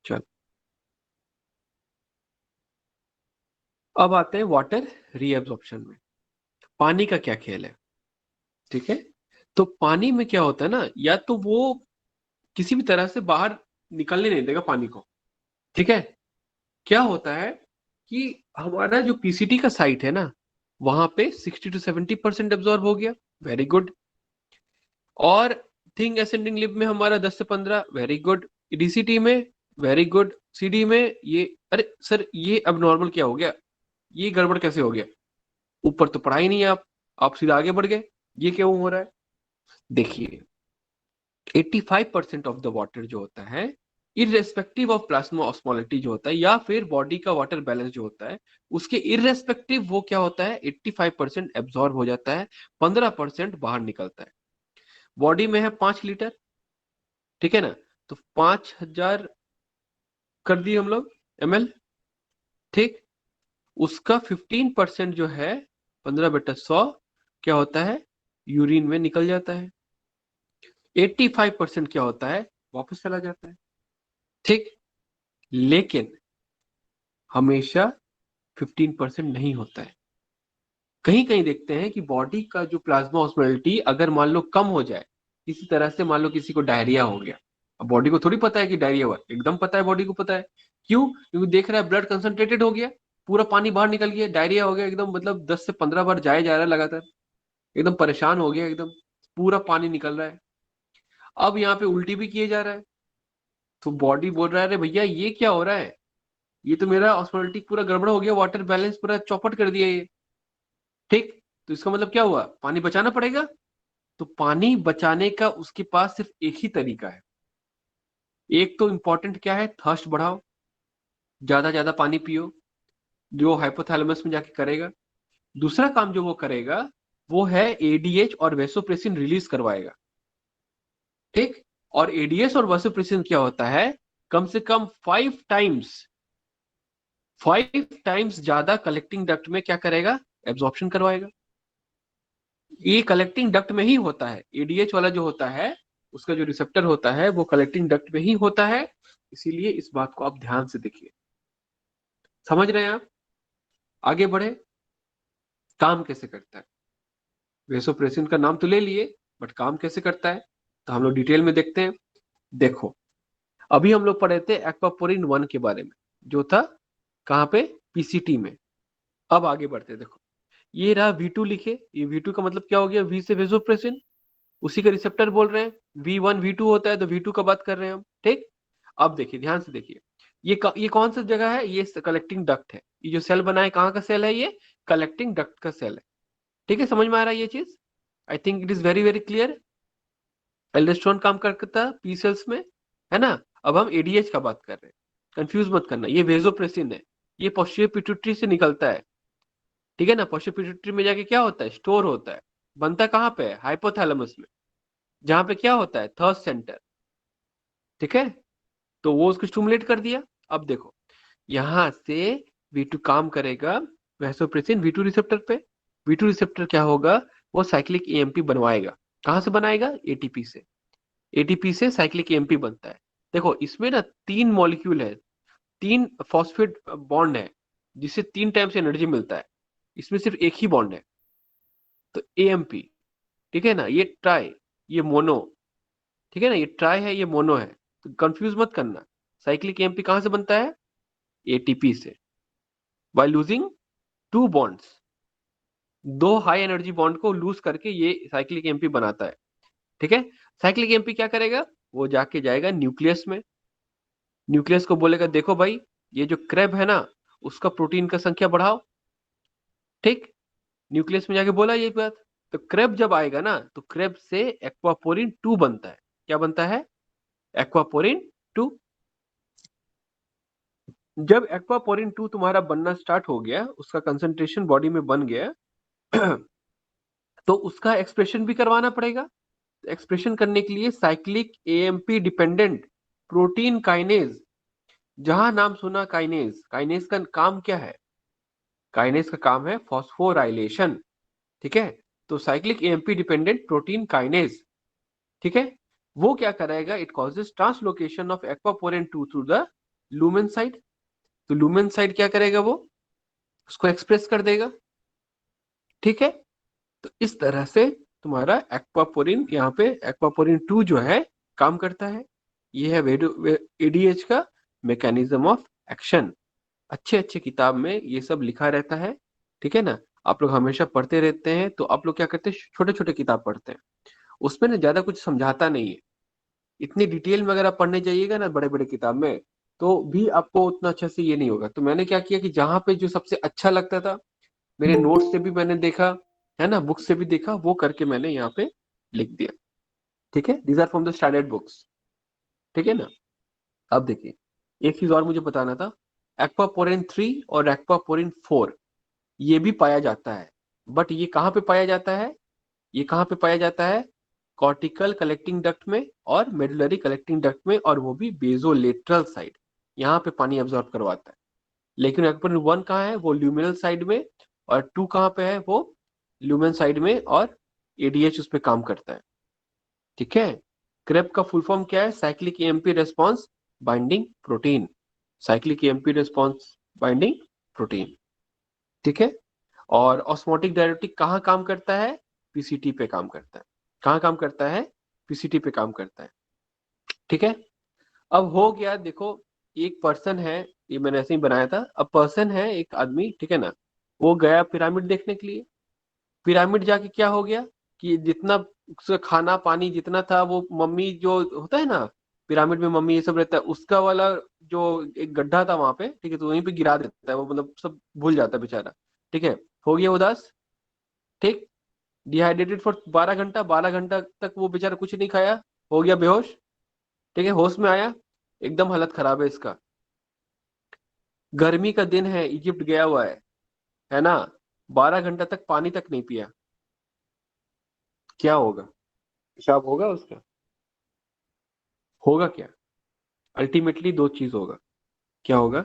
चल, अब आते हैं वाटर रीएब्जॉर्प्शन में। पानी का क्या खेल है। ठीक है, तो पानी में क्या होता है ना, या तो वो किसी भी तरह से बाहर निकलने नहीं देगा पानी को। ठीक है, क्या होता है कि हमारा जो PCT का साइट है ना, वहां पे 60 to 70% एब्जॉर्ब हो गया, वेरी गुड। और थिंग असेंडिंग लिप में हमारा 10 से 15, वेरी गुड। DCT में वेरी गुड, CD में ये, अरे सर ये अब नॉर्मल क्या हो गया, ये गड़बड़ कैसे हो गया, ऊपर तो पढ़ा ही नहीं आप सीधा आगे बढ़ गए, ये क्यों हो रहा है। देखिए, 85% ऑफ द वाटर जो होता है, इररेस्पेक्टिव ऑफ प्लाज्मा ऑस्मोलिटी जो होता है, या फिर बॉडी का वाटर बैलेंस जो होता है, उसके इररेस्पेक्टिव वो क्या होता है, 85% एब्जॉर्ब हो जाता है, 15% बाहर निकलता है। बॉडी में है 5 लीटर, ठीक है ना, तो 5,000 कर दिए हम लोग ml। ठीक, उसका 15% जो है, 15/100 क्या होता है, यूरिन में निकल जाता है। 85% क्या होता है, वापस चला जाता है। ठीक, लेकिन हमेशा 15% नहीं होता है। कहीं कहीं देखते हैं कि बॉडी का जो प्लाज्मा ऑस्मोलिटी अगर मान लो कम हो जाए, इसी तरह से मान लो किसी को डायरिया हो गया, अब बॉडी को थोड़ी पता है कि डायरिया हुआ, एकदम पता है, बॉडी को पता है। क्यों, क्योंकि देख रहा है ब्लड कंसंट्रेटेड हो गया, पूरा पानी बाहर निकल गया, डायरिया हो गया एकदम, मतलब 10 से 15 बार जाए जा रहा है लगातार, एकदम परेशान हो गया एकदम, पूरा पानी निकल रहा है। अब यहाँ पे उल्टी भी किए जा रहा है, तो बॉडी बोल रहा है अरे भैया ये क्या हो रहा है, ये तो मेरा ऑस्मोलैटिक पूरा गड़बड़ हो गया, वाटर बैलेंस पूरा चौपट कर दिया ये। ठीक, तो इसका मतलब क्या हुआ, पानी बचाना पड़ेगा। तो पानी बचाने का उसके पास सिर्फ एक ही तरीका है। एक तो इंपॉर्टेंट क्या है, थर्स्ट बढ़ाओ, ज्यादा ज्यादा पानी पियो, जो हाइपोथैलेमस में जाके करेगा। दूसरा काम जो वो करेगा वो है एडीएच और वेसोप्रेसिन रिलीज करवाएगा। ठीक, और एडीएस और वेसोप्रेसिन क्या होता है, कम से कम 5 टाइम्स ज्यादा कलेक्टिंग डक्ट में क्या करेगा, एब्जॉर्प्शन करवाएगा। ये कलेक्टिंग डक्ट में ही होता है, एडीएच वाला जो होता है उसका जो रिसेप्टर होता है वो कलेक्टिंग डक्ट में ही होता है। इसीलिए इस बात को आप ध्यान से देखिए। समझ रहे हैं आप? आगे बढ़े, काम कैसे करता है। वेसोप्रेसिन का नाम तो ले लिए, बट काम कैसे करता है तो हम लोग डिटेल में देखते हैं। देखो, अभी हम लोग पढ़े थे एक्वापोरिन 1 के बारे में, जो था कहाँ पे, पीसीटी में। अब आगे बढ़ते हैं। देखो, ये रहा V2 लिखे, ये V2 का मतलब क्या हो गया, V से वेसोप्रेसिन, उसी का रिसेप्टर बोल रहे हैं। V1 V2 होता है तो V2 का बात कर रहे हैं हम। ठीक, अब देखिए, ध्यान से देखिए, ये कौन सा जगह है, ये कलेक्टिंग डक्ट है। ये जो सेल बना है कहाँ का सेल है, ये कलेक्टिंग डक्ट का सेल है। ठीक है, समझ में आ रहा है ये चीज? I think it is very very clear. Aldosterone काम करता है पी सेल्स में, है ना। अब हम एडीएच का बात कर रहे हैं, कंफ्यूज मत करना, ये वेसोप्रेसिन है, ये पोस्टीरियर पिट्यूटरी से निकलता है। ठीक है ना, पोस्टीरियर पिट्यूटरी में जाके क्या होता है, स्टोर होता है। बनता कहाँ पे है, हाइपोथैलेमस में, जहां पे क्या होता है, थर्स्ट सेंटर। ठीक है, तो वो उसको स्टिमुलेट कर दिया। अब देखो, यहां से V2 काम करेगा वैसोप्रेसिन V2 रिसेप्टर पे। V2 रिसेप्टर क्या होगा, वो साइक्लिक एएमपी बनवाएगा। कहां से बनाएगा, एटीपी से। एटीपी से साइक्लिक एएमपी बनता है। देखो, इसमें ना 3 मॉलिक्यूल है, 3 फॉस्फेट बॉन्ड है, जिससे 3 टाइम से एनर्जी मिलता है। इसमें सिर्फ एक ही बॉन्ड है, तो एएमपी। ठीक है ना, ये ट्राई, ये मोनो। ठीक है ना, ये ट्राई है, ये मोनो है, तो कंफ्यूज मत करना। साइक्लिक एएमपी कहां से बनता है, एटीपी से, by losing 2 bonds. 2 high energy bond को लूज करके ये साइक्लिक एएमपी बनाता है। ठीक है, साइक्लिक एएमपी क्या करेगा, वो जाके जाएगा न्यूक्लियस में। न्यूक्लियस को बोलेगा देखो भाई, ये जो क्रेब है ना, उसका प्रोटीन का संख्या बढ़ाओ। ठीक, न्यूक्लियस में जाके बोला ये बात। तो क्रेब जब आएगा ना, तो क्रेब से एक्वापोरिन 2 बनता है। क्या बनता है, एक्वापोरिन 2। जब एक्वापोरिन 2 तुम्हारा बनना स्टार्ट हो गया, उसका कंसंट्रेशन बॉडी में बन गया, तो उसका एक्सप्रेशन भी करवाना पड़ेगा। एक्सप्रेशन करने के लिए cyclic AMP dependent protein kinase, जहां नाम सुना काइनेज, काइनेज का काम क्या है, काइनेज का काम है फॉस्फोराइलेशन। ठीक है, तो cyclic AMP dependent protein kinase, ठीक है, वो क्या करेगा, it causes translocation of aquaporin 2 through the lumen side. तो लूमेन साइड क्या करेगा, वो उसको एक्सप्रेस कर देगा। ठीक है, तो इस तरह से तुम्हारा एक्वापोरिन, यहाँ पे एक्वापोरिन 2 जो है काम करता है। ये है एडीएच का मैकेनिज्म ऑफ एक्शन। अच्छे अच्छे किताब में ये सब लिखा रहता है। ठीक है ना, आप लोग हमेशा पढ़ते रहते हैं, तो आप लोग क्या करते हैं, छोटे छोटे किताब पढ़ते हैं, उसमें ना ज्यादा कुछ समझाता नहीं है। इतनी डिटेल में अगर आप पढ़ने जाइएगा ना बड़े बड़े किताब में, तो भी आपको उतना अच्छा से ये नहीं होगा। तो मैंने क्या किया कि जहां पे जो सबसे अच्छा लगता था, मेरे नोट्स से भी मैंने देखा, है ना, बुक से भी देखा, वो करके मैंने यहाँ पे लिख दिया। ठीक है, these are from the standard books. ठीक है ना। अब देखिए, एक चीज और मुझे बताना था, एक्वापोरिन 3 और एक्वापोरिन 4 ये भी पाया जाता है। बट ये कहाँ पे पाया जाता है, ये कहाँ पे पाया जाता है, कॉर्टिकल कलेक्टिंग डक्ट में और मेडुलरी कलेक्टिंग डक्ट में, और वो भी बेजोलेटरल साइड, यहाँ पे पानी एब्जॉर्ब करवाता है। लेकिन एक्वापोरिन 1 कहाँ है, वो ल्यूमिनल साइड में, और 2 कहाँ पे है, वो ल्यूमेन साइड में, और एडीएच उस पर काम करता है। ठीक है, क्रेप का फुल फॉर्म क्या है, cyclic AMP response binding protein, cyclic AMP response binding protein. ठीक है, और ऑस्मोटिक डायरेटिक कहाँ काम करता है, पीसीटी पे काम करता है। कहाँ काम करता है, पीसीटी पे काम करता है। ठीक है, अब हो गया, देखो, एक पर्सन है, ये मैंने ऐसे ही बनाया था। अब पर्सन है एक आदमी, ठीक है ना, वो गया पिरामिड देखने के लिए। पिरामिड जाके क्या हो गया कि जितना उसका खाना पानी जितना था, वो मम्मी जो होता है ना, पिरामिड में मम्मी ये सब रहता है, उसका वाला जो एक गड्ढा था वहां पे, ठीक है, तो वहीं पे गिरा देता है वो, मतलब सब भूल जाता है बेचारा। ठीक है, हो गया उदास। ठीक, डिहाइड्रेटेड फॉर 12 घंटा, 12 घंटा तक वो बेचारा कुछ नहीं खाया, हो गया बेहोश। ठीक है, होश में आया, एकदम हालत खराब है इसका। गर्मी का दिन है, इजिप्ट गया हुआ है ना, 12 घंटा तक पानी तक नहीं पिया, क्या होगा? पेशाब होगा उसका? होगा क्या? अल्टीमेटली दो चीज होगा। क्या होगा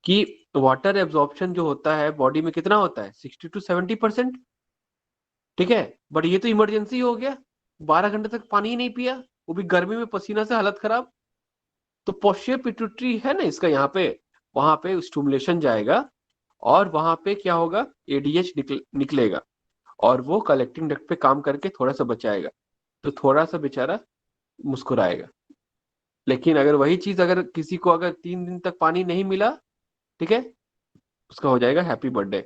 कि वाटर एब्जॉर्प्शन जो होता है बॉडी में कितना होता है, 60 to 70%। ठीक है, बट ये तो इमरजेंसी हो गया, 12 घंटे तक पानी ही नहीं पिया, वो भी गर्मी में, पसीना से हालत खराब। तो पोस्टियर पिट्यूटरी है ना इसका यहाँ पे, वहां पे स्टिमुलेशन जाएगा, और वहां पे क्या होगा, एडीएच निकलेगा, और वो कलेक्टिंग डक्ट पे काम करके थोड़ा सा बचाएगा, तो थोड़ा सा बेचारा मुस्कुराएगा। लेकिन अगर वही चीज, अगर किसी को अगर 3 दिन तक पानी नहीं मिला, ठीक है, उसका हो जाएगा हैप्पी बर्थडे।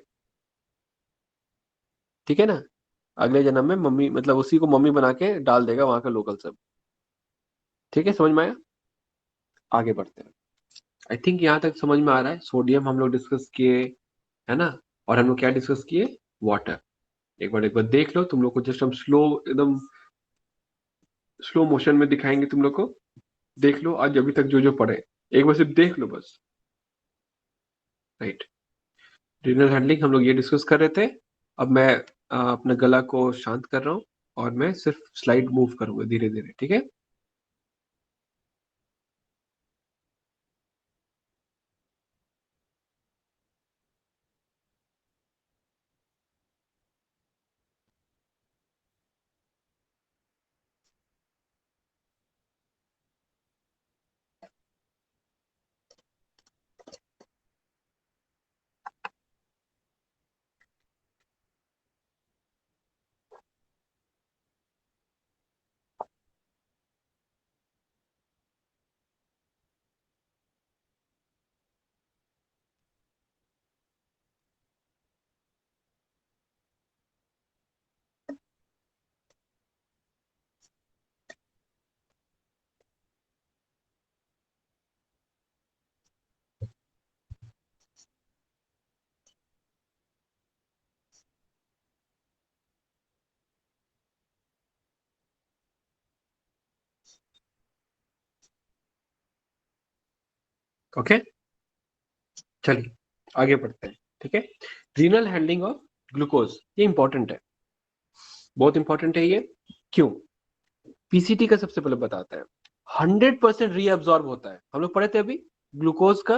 ठीक है ना, अगले जन्म में मम्मी, मतलब उसी को मम्मी बना के डाल देगा वहां का लोकल सब। ठीक है, समझ में आया? आगे बढ़ते हैं। आई थिंक यहाँ तक समझ में आ रहा है। सोडियम हम लोग डिस्कस किए, है ना, और हम लोग क्या डिस्कस किए, वाटर। एक बार देख लो, तुम लोग को जस्ट हम स्लो, एकदम स्लो मोशन में दिखाएंगे तुम लोग को। देख लो आज अभी तक जो जो पढ़े, एक बार सिर्फ देख लो बस। राइट, रीनल हैंडलिंग हम लोग ये डिस्कस कर रहे थे। अब मैं अपना गला को शांत कर रहा हूँ, और मैं सिर्फ स्लाइड मूव करूंगा धीरे धीरे, ठीक है? ओके, चलिए आगे बढ़ते हैं। ठीक है, रीनल हैंडलिंग ऑफ ग्लूकोज, ये इंपॉर्टेंट है, बहुत इंपॉर्टेंट है ये। क्यों? पीसीटी का सबसे पहले बताता है, 100% रीअब्सॉर्ब होता है, हम लोग पढ़े थे अभी, ग्लूकोज का,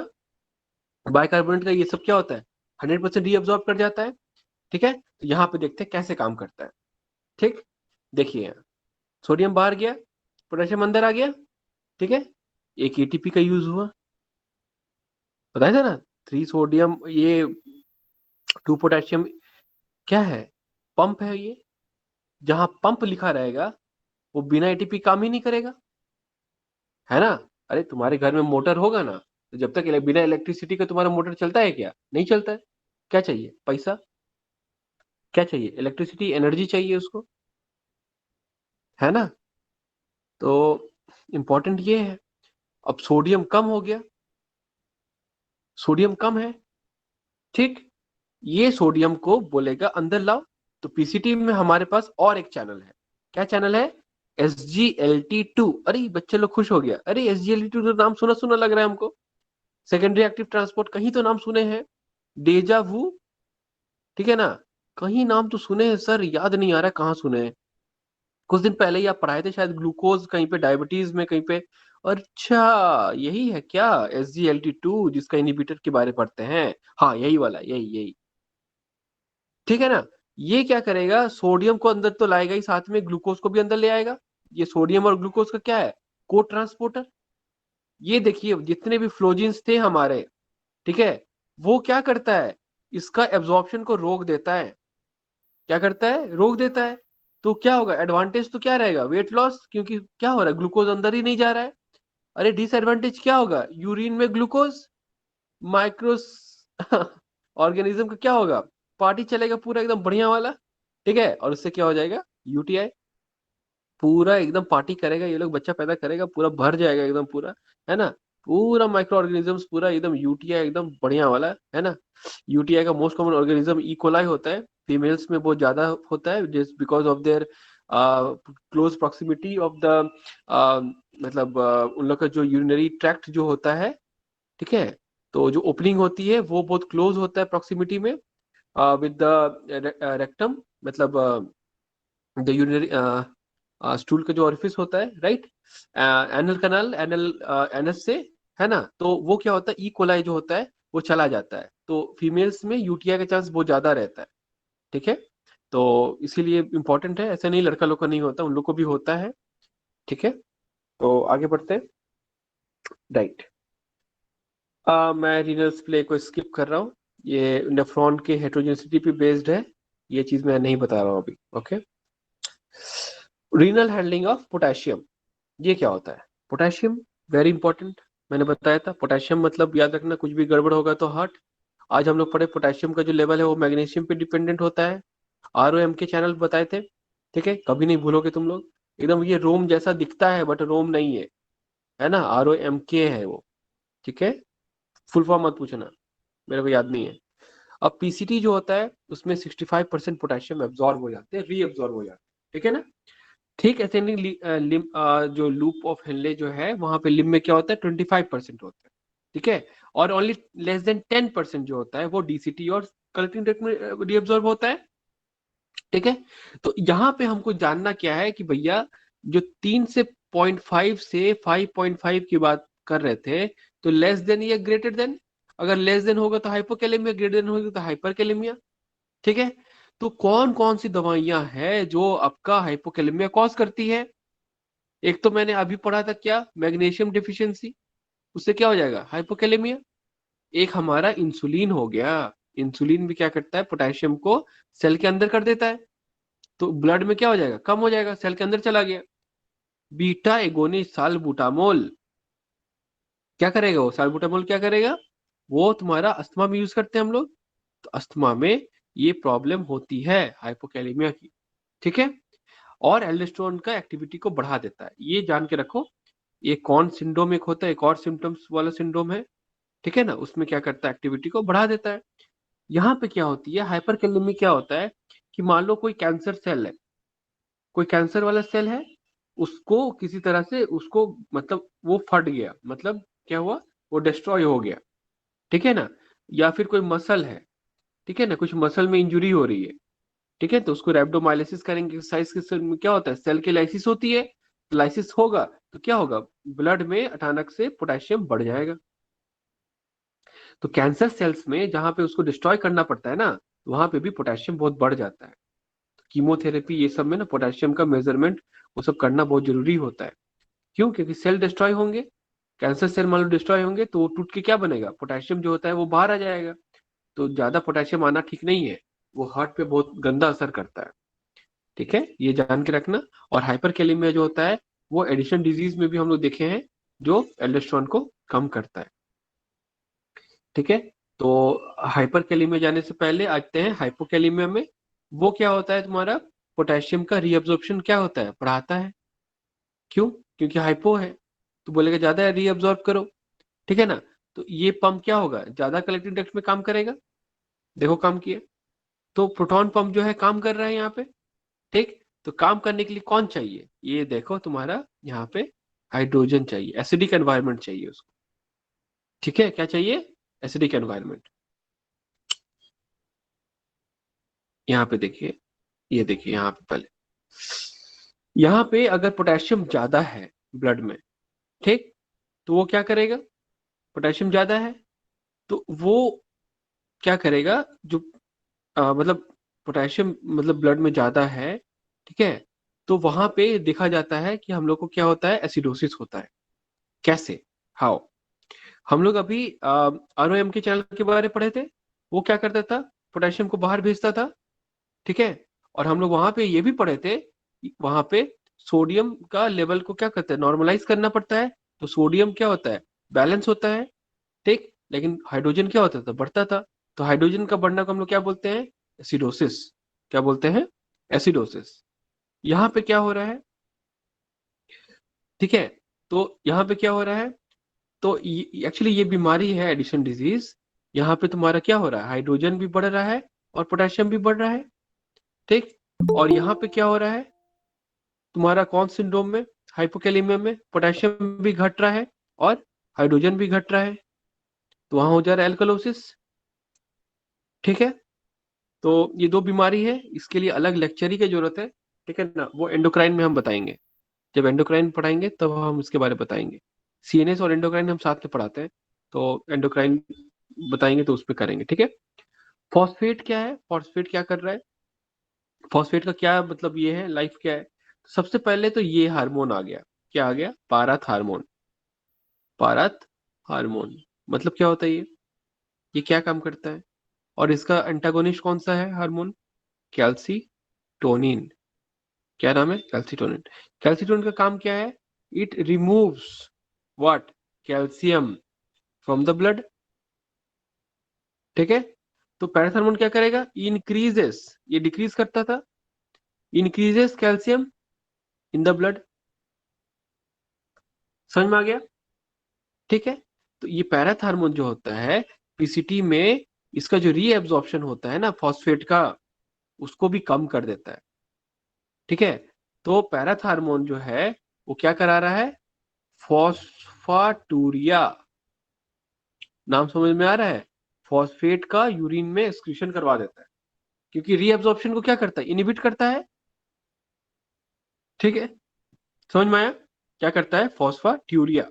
बाइकार्बोनेट का, ये सब क्या होता है, 100% रीअब्सॉर्ब कर जाता है। ठीक है, तो यहाँ पे देखते हैं कैसे काम करता है। ठीक, देखिए, सोडियम बाहर गया, पोटेशियम अंदर आ गया। ठीक है, एक एटीपी का यूज हुआ, बताया था ना, 3 सोडियम, ये 2 पोटेशियम, क्या है, पंप है ये। जहां पंप लिखा रहेगा वो बिना एटीपी काम ही नहीं करेगा, है ना? अरे तुम्हारे घर में मोटर होगा ना, तो जब तक बिना इलेक्ट्रिसिटी का तुम्हारा मोटर चलता है क्या? नहीं चलता है। क्या चाहिए, पैसा। क्या चाहिए, इलेक्ट्रिसिटी, एनर्जी चाहिए उसको, है ना? तो इंपॉर्टेंट ये है। अब सोडियम कम हो गया, सोडियम कम है। ठीक, ये सोडियम को बोलेगा अंदर लाओ। तो पीसीटी में हमारे पास और एक चैनल है, क्या चैनल है, SGLT2। अरे बच्चे लोग खुश हो गया, अरे SGLT2 तो नाम सुना सुना लग रहा है हमको, सेकेंडरी एक्टिव ट्रांसपोर्ट कहीं तो नाम सुने हैं, डेजा वू, ठीक है ना, कहीं नाम तो सुने हैं सर, याद नहीं आ रहा कहाँ सुने हैं। कुछ दिन पहले ही आप पढ़ाए थे शायद, ग्लूकोज कहीं पे, डायबिटीज में कहीं पे। अच्छा, यही है क्या, SGLT2 जिसका इनहिबिटर के बारे में पढ़ते हैं? हाँ यही वाला, यही यही। ठीक है ना, ये क्या करेगा, सोडियम को अंदर तो लाएगा ही, साथ में ग्लूकोज को भी अंदर ले आएगा। ये सोडियम और ग्लूकोज का क्या है, को ट्रांसपोर्टर। ये देखिए जितने भी फ्लोजिन्स थे हमारे, ठीक है, वो क्या करता है, इसका एब्जॉर्प्शन को रोक देता है। क्या करता है, रोक देता है। तो क्या होगा, एडवांटेज तो क्या रहेगा, वेट लॉस, क्योंकि क्या हो रहा है, ग्लूकोज अंदर ही नहीं जा रहा है। अरे डिसएडवांटेज क्या होगा, यूरिन में ग्लूकोज, माइक्रोस ऑर्गेनिज्म का क्या होगा, पार्टी चलेगा पूरा एकदम बढ़िया वाला। ठीक है, और उससे क्या हो जाएगा, यूटीआई, पूरा एकदम पार्टी करेगा ये लोग, बच्चा पैदा करेगा, पूरा भर जाएगा एकदम पूरा, है ना। पूरा माइक्रो ऑर्गेनिजम्स पूरा एकदम यूटीआई एकदम बढ़िया वाला, है ना। यूटीआई का मोस्ट कॉमन ऑर्गेनिज्म इकोलाई होता है, फीमेल्स में बहुत ज्यादा होता है, just because of their close proximity of the मतलब उन लोग का जो यूरिनरी ट्रैक्ट जो होता है, ठीक है। तो जो ओपनिंग होती है वो बहुत क्लोज होता है प्रॉक्सिमिटी में विद द रेक्टम, मतलब द यूरिनरी स्टूल का जो ऑरिफिस होता है, राइट। एनल कनाल, एनल एनस से, है ना। तो वो क्या होता है, ई कोलाई जो होता है वो चला जाता है, तो फीमेल्स में यूटीआई का चांस बहुत ज्यादा रहता है, ठीक है। तो इसीलिए इंपॉर्टेंट है, ऐसा नहीं लड़का लोग का नहीं होता, उन लोग को भी होता है, ठीक है। तो आगे बढ़ते हैं, राइट। मैं रीनल प्ले को स्किप कर रहा हूँ, ये नेफ्रॉन के हेट्रोजेनिसिटी पे बेस्ड है, ये चीज मैं नहीं बता रहा हूँ अभी, okay. Renal handling of potassium, ये क्या होता है। पोटेशियम वेरी इंपॉर्टेंट, मैंने बताया था पोटेशियम मतलब याद रखना, कुछ भी गड़बड़ होगा तो हार्ट। आज हम लोग पढ़े पोटेशियम का जो लेवल है वो मैग्नीशियम पे डिपेंडेंट होता है, ROM के चैनल बताए थे, ठीक है, कभी नहीं भूलोगे तुम लोग। एकदम ये रोम जैसा दिखता है बट रोम नहीं है ना, ROMK है वो, ठीक है। फुल फॉर्म मत पूछना, मेरे को याद नहीं है। अब पीसीटी जो होता है उसमें 65% पोटेशियम एब्जॉर्ब हो जाते हैं, रीअब्जॉर्ब हो जाते हैं, ठीक है ना। ठीक ऐसे नहीं लिम जो लूप ऑफ हेनले जो है वहां पे लिम में क्या होता है 25% होता है, ठीक है। और ओनली लेस देन 10% जो होता है वो डीसीटी और कलेक्टिंग ट्रैक्ट में रीअब्जॉर्ब होता है, ठीक है। तो यहाँ पे हमको जानना क्या है कि भैया जो 3 से 0.5 से 5.5 की बात कर रहे थे, तो लेस देन या ग्रेटर देन, अगर लेस देन होगा तो हाइपोकैलेमिया, ग्रेटर देन होगा तो हाइपरकैलेमिया, ठीक है। तो कौन कौन सी दवाइयां हैं जो आपका हाइपोकैलेमिया कॉज करती है। एक तो मैंने अभी पढ़ा था क्या, मैग्नीशियम डिफिशियंसी, उससे क्या हो जाएगा हाइपोकैलेमिया। एक हमारा इंसुलिन हो गया, इंसुलिन भी क्या करता है पोटेशियम को सेल के अंदर कर देता है, तो ब्लड में क्या हो जाएगा कम हो जाएगा, सेल के अंदर चला गया। बीटा एगोनी सालबुटामोल क्या करेगा, वो सालबुटामोल क्या करेगा, वो तुम्हारा अस्थमा में यूज करते हैं हम लोग, तो अस्थमा में ये प्रॉब्लम होती है हाइपोकैलेमिया की, ठीक है। और एल्डोस्टेरोन का एक्टिविटी को बढ़ा देता है, ये जान के रखो। ये कौन सिंड्रोम एक होता है, एक और सिम्टम्स वाला सिंड्रोम है, ठीक है ना, उसमें क्या करता है एक्टिविटी को बढ़ा देता है। यहाँ पे क्या होती है हाइपरकैलेमी, क्या होता है कि मान लो कोई कैंसर सेल है, कोई कैंसर वाला सेल है, उसको किसी तरह से उसको मतलब वो फट गया, मतलब क्या हुआ, वो डिस्ट्रॉय हो गया, ठीक है ना। या फिर कोई मसल है, ठीक है ना, कुछ मसल में इंजुरी हो रही है, ठीक है, तो उसको रेब्डोमाइलिसिस करेंगे, एक्सरसाइज के सेल में क्या होता है सेल की लाइसिस होती है, लाइसिस होगा तो क्या होगा, ब्लड में अचानक से पोटेशियम बढ़ जाएगा। तो कैंसर सेल्स में जहां पे उसको डिस्ट्रॉय करना पड़ता है ना, वहां पे भी पोटेशियम बहुत बढ़ जाता है। तो कीमोथेरेपी ये सब में ना पोटेशियम का मेजरमेंट वो सब करना बहुत जरूरी होता है। क्यों, क्योंकि सेल डिस्ट्रॉय होंगे, कैंसर सेल मान लो डिस्ट्रॉय होंगे तो वो टूट के क्या बनेगा, पोटेशियम जो होता है वो बाहर आ जाएगा। तो ज्यादा पोटेशियम आना ठीक नहीं है, वो हार्ट पे बहुत गंदा असर करता है, ठीक है, ये जान के रखना। और हाइपरकैलेमिया जो होता है वो एडिशन डिजीज में भी हम लोग देखे हैं, जो एल्डोस्टेरोन को कम करता है, ठीक है। तो हाइपरकैलेमिया जाने से पहले आते हैं हाइपोकैलेमिया में। वो क्या होता है तुम्हारा, पोटेशियम का रीअब्जॉर्प्शन क्या होता है बढ़ाता है, क्यों, क्योंकि हाइपो है, तो बोलेगा ज्यादा रीअब्जॉर्ब करो, ठीक है ना। तो ये पंप क्या होगा, ज्यादा कलेक्टिंग डक्ट में काम करेगा, देखो काम किया। तो प्रोटॉन पंप जो है काम कर रहा है यहाँ पे, ठीक। तो काम करने के लिए कौन चाहिए, ये देखो तुम्हारा यहाँ पे हाइड्रोजन चाहिए, एसिडिक एनवायरनमेंट चाहिए उसको, ठीक है, क्या चाहिए, एसिडिक एनवायरनमेंट। यहाँ पे देखिए, ये देखिए यहाँ पे पहले, यहाँ पे अगर पोटेशियम ज्यादा है ब्लड में, ठीक, तो वो क्या करेगा, पोटेशियम ज्यादा है तो वो क्या करेगा, जो मतलब पोटेशियम मतलब ब्लड में ज्यादा है, ठीक है, तो वहां पे देखा जाता है कि हम लोग को क्या होता है एसिडोसिस होता है। कैसे, हाउ, हम लोग अभी ROM के चैनल के बारे में पढ़े थे, वो क्या करता था, पोटेशियम को बाहर भेजता था, ठीक है। और हम लोग वहां पे ये भी पढ़े थे, वहां पे सोडियम का लेवल को क्या करते हैं नॉर्मलाइज करना पड़ता है, तो सोडियम क्या होता है बैलेंस होता है, ठीक। लेकिन हाइड्रोजन क्या होता था बढ़ता था, तो हाइड्रोजन का बढ़ना को हम लोग क्या बोलते हैं, एसिडोसिस, क्या बोलते हैं, एसिडोसिस। यहाँ पे क्या हो रहा है, ठीक है, तो यहाँ पे क्या हो रहा है, तो एक्चुअली ये बीमारी है एडिशन डिजीज। यहाँ पे तुम्हारा क्या हो रहा है, हाइड्रोजन भी बढ़ रहा है और पोटेशियम भी बढ़ रहा है। ठीक, और यहाँ पे क्या हो रहा है तुम्हारा, कौन सिंड्रोम में, हाइपोकैलिमिया में पोटेशियम भी घट रहा है और हाइड्रोजन भी घट रहा है, तो वहां हो जा रहा है एल्कलोसिस। ठीक है, तो ये दो बीमारी है, इसके लिए अलग लेक्चर ही की जरूरत है। ठीक है ना, वो एंडोक्राइन में हम बताएंगे, जब एंडोक्राइन पढ़ाएंगे तब हम इसके बारे में बताएंगे। सीएनएस और एंडोक्राइन हम साथ में पढ़ाते हैं, तो एंडोक्राइन बताएंगे तो उस पर करेंगे। ठीक है, फॉस्फेट क्या है, फॉस्फेट क्या कर रहा है, फॉस्फेट का क्या मतलब, ये है लाइफ क्या है। सबसे पहले तो ये हार्मोन आ गया, क्या आ गया, पारथ हार्मोन। पारथ हार्मोन मतलब क्या होता है ये क्या काम करता है, और इसका एंटागोनिस्ट कौन सा है हार्मोन, कैल्सीटोनिन। क्या नाम है, कैल्सीटोनिन। कैल्सीटोनिन का काम क्या है, it removes what, calcium from the blood. ठीक है, तो पैराथर्मोन क्या करेगा, इंक्रीजेस, ये डिक्रीज करता था, increases calcium in the blood. समझ में आ गया। ठीक है, तो ये पैराथर्मोन जो होता है पीसीटी में, इसका जो रीएब्जॉर्प्शन होता है ना फॉस्फेट का, उसको भी कम कर देता है। ठीक है, तो पैराथर्मोन जो है वो क्या करा रहा है, फॉस्फाटूरिया, नाम समझ में आ रहा है, फॉस्फेट का यूरिन में एक्सक्रीशन करवा देता है, क्योंकि रीअब्जॉर्प्शन को क्या करता है, इनिबिट करता है। ठीक है, समझ में आया, क्या करता है फॉस्फाट्यूरिया,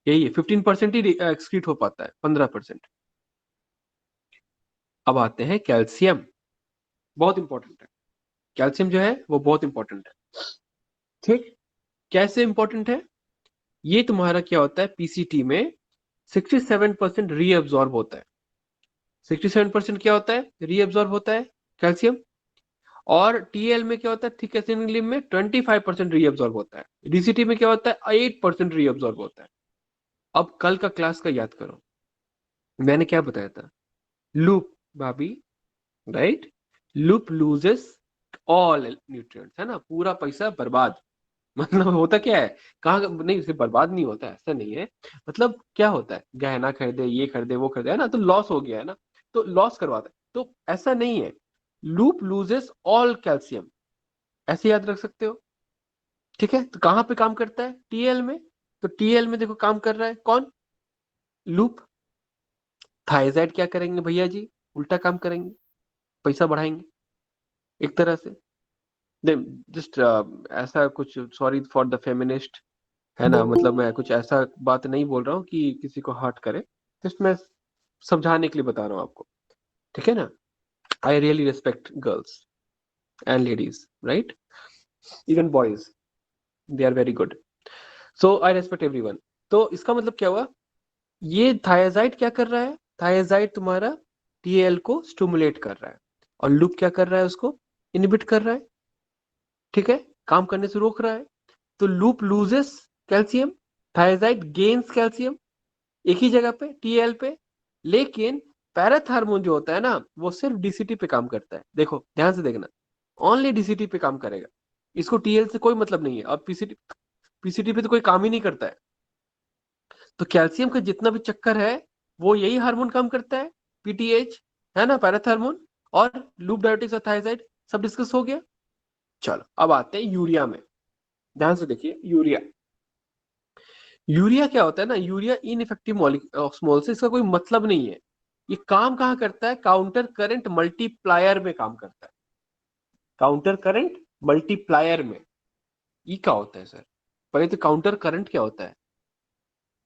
यही है, 15% ही एक्सक्रीट हो पाता है, 15%। अब आते हैं कैल्शियम, बहुत इंपॉर्टेंट है, कैल्शियम जो है वो बहुत इंपॉर्टेंट है। ठीक, कैसे इंपॉर्टेंट है, ये तुम्हारा क्या होता है पीसीटी में 67% रीअब्जॉर्ब होता है। 67% क्या होता है, रीअब्जॉर्ब होता है कैल्शियम। और टीएल में क्या होता है, थिक एसिड में 25% रीअब्जॉर्ब होता है। डीसीटी में क्या होता है, 8% रीअब्जॉर्ब होता है। अब कल का क्लास का याद करो, मैंने क्या बताया था, लूप भाभी, right, loop loses all nutrients, है ना, पूरा पैसा बर्बाद। मतलब होता क्या है, कहाँ नहीं, सिर्फ बर्बाद नहीं होता, ऐसा नहीं है। मतलब क्या होता है, गहना खरीदे, ये खरीदे, वो खरीदे, है ना, तो लॉस हो गया है ना, तो लॉस करवाता है, तो ऐसा नहीं है, लूप लूजेस ऑल कैल्शियम, ऐसे याद रख सकते हो। ठीक है, तो कहाँ पे काम करता है, टीएल में। तो टीएल में देखो काम कर रहा है कौन, लूप। थायजाइड क्या करेंगे भैया जी, उल्टा काम करेंगे, पैसा बढ़ाएंगे एक तरह से। जस्ट ऐसा कुछ, सॉरी फॉर द फेमिनिस्ट, है ना, मतलब मैं कुछ ऐसा बात नहीं बोल रहा हूँ कि किसी को हर्ट करे, जस्ट मैं समझाने के लिए बता रहा हूँ आपको। ठीक है ना, I really respect girls and ladies, right, even boys, they are very good, so I respect everyone. तो इसका मतलब क्या हुआ, ये थायजाइड क्या कर रहा है, थायजाइड तुम्हारा टीएल को स्टिमुलेट कर रहा है, और लूप क्या कर रहा है, उसको इनहिबिट कर रहा है। ठीक है, काम करने से रोक रहा है, तो loop loses calcium, thiazide gains calcium, एक ही जगह पे टीएल पे। लेकिन पैराथार्मोन जो होता है ना, वो सिर्फ डीसीटी पे काम करता है, देखो ध्यान से देखना, ओनली डीसीटी पे काम करेगा, इसको टीएल से कोई मतलब नहीं है, अब पीसीटी, पीसीटी पे तो कोई काम ही नहीं करता है। तो कैल्शियम का जितना भी चक्कर है, वो यही हार्मोन काम करता है, पीटीएच, है ना, पैराथार्मोन, और लूप डायोटिक्स और थायजाइड, सब डिस्कस हो गया। चलो अब आते हैं यूरिया में, ध्यान से देखिए, यूरिया, यूरिया क्या होता है ना, यूरिया इनइफेक्टिव ऑस्मोल से, इसका कोई मतलब नहीं है। ये काम कहाँ करता है, काउंटर करंट मल्टीप्लायर में काम करता है, काउंटर करंट मल्टीप्लायर में। ये क्या होता है सर, पहले तो काउंटर करंट क्या होता है,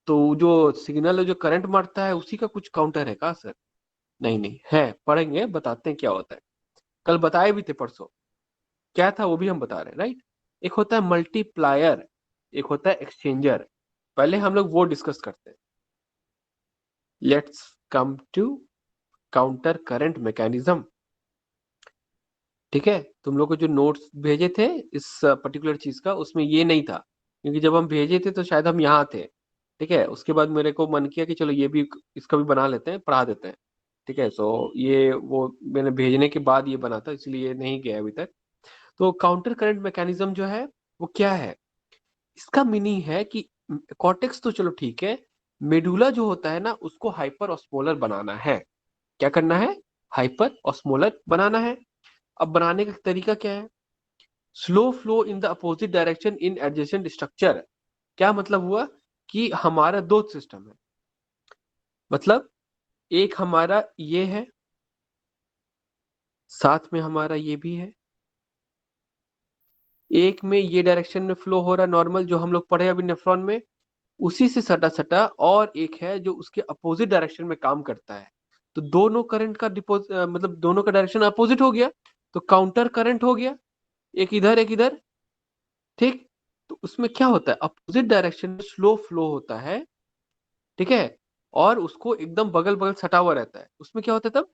तो जो सिग्नल है जो करंट मारता है उसी का कुछ काउंटर है का सर, नहीं नहीं है, पढ़ेंगे बताते हैं क्या होता है, कल बताए भी थे परसों, क्या था वो भी हम बता रहे हैं, राइट। एक होता है मल्टीप्लायर, एक होता है एक्सचेंजर, पहले हम लोग वो डिस्कस करते हैं। Let's come to counter current mechanism. ठीक है, तुम लोग को जो नोट्स भेजे थे इस पर्टिकुलर चीज का, उसमें ये नहीं था, क्योंकि जब हम भेजे थे तो शायद हम यहाँ थे। ठीक है, उसके बाद मेरे को मन किया कि चलो ये भी, इसका भी बना लेते हैं, पढ़ा देते हैं। ठीक है, सो ये वो मैंने भेजने के बाद ये बना था, इसलिए नहीं गया अभी तक। तो काउंटर करंट मैकेनिज्म जो है वो क्या है, इसका मीनिंग है कि कॉर्टेक्स तो चलो ठीक है, मेडुला जो होता है ना उसको हाइपर ऑस्मोलर बनाना है। क्या करना है? हाइपर ऑस्मोलर बनाना है। अब बनाने का तरीका क्या है? Slow flow in the opposite direction in adjacent structure. क्या मतलब हुआ कि हमारा दो सिस्टम है, मतलब एक हमारा ये है, साथ में हमारा ये भी है। एक में ये डायरेक्शन में फ्लो हो रहा है नॉर्मल, जो हम लोग पढ़े अभी नेफ्रॉन में, उसी से सटा सटा और एक है जो उसके अपोजिट डायरेक्शन में काम करता है। तो दोनों करंट का मतलब दोनों का डायरेक्शन अपोजिट हो गया, तो काउंटर करंट हो गया, एक इधर एक इधर। ठीक, तो उसमें क्या होता है, अपोजिट डायरेक्शन में स्लो फ्लो होता है। ठीक है, और उसको एकदम बगल बगल सटा हुआ रहता है। उसमें क्या होता है तब,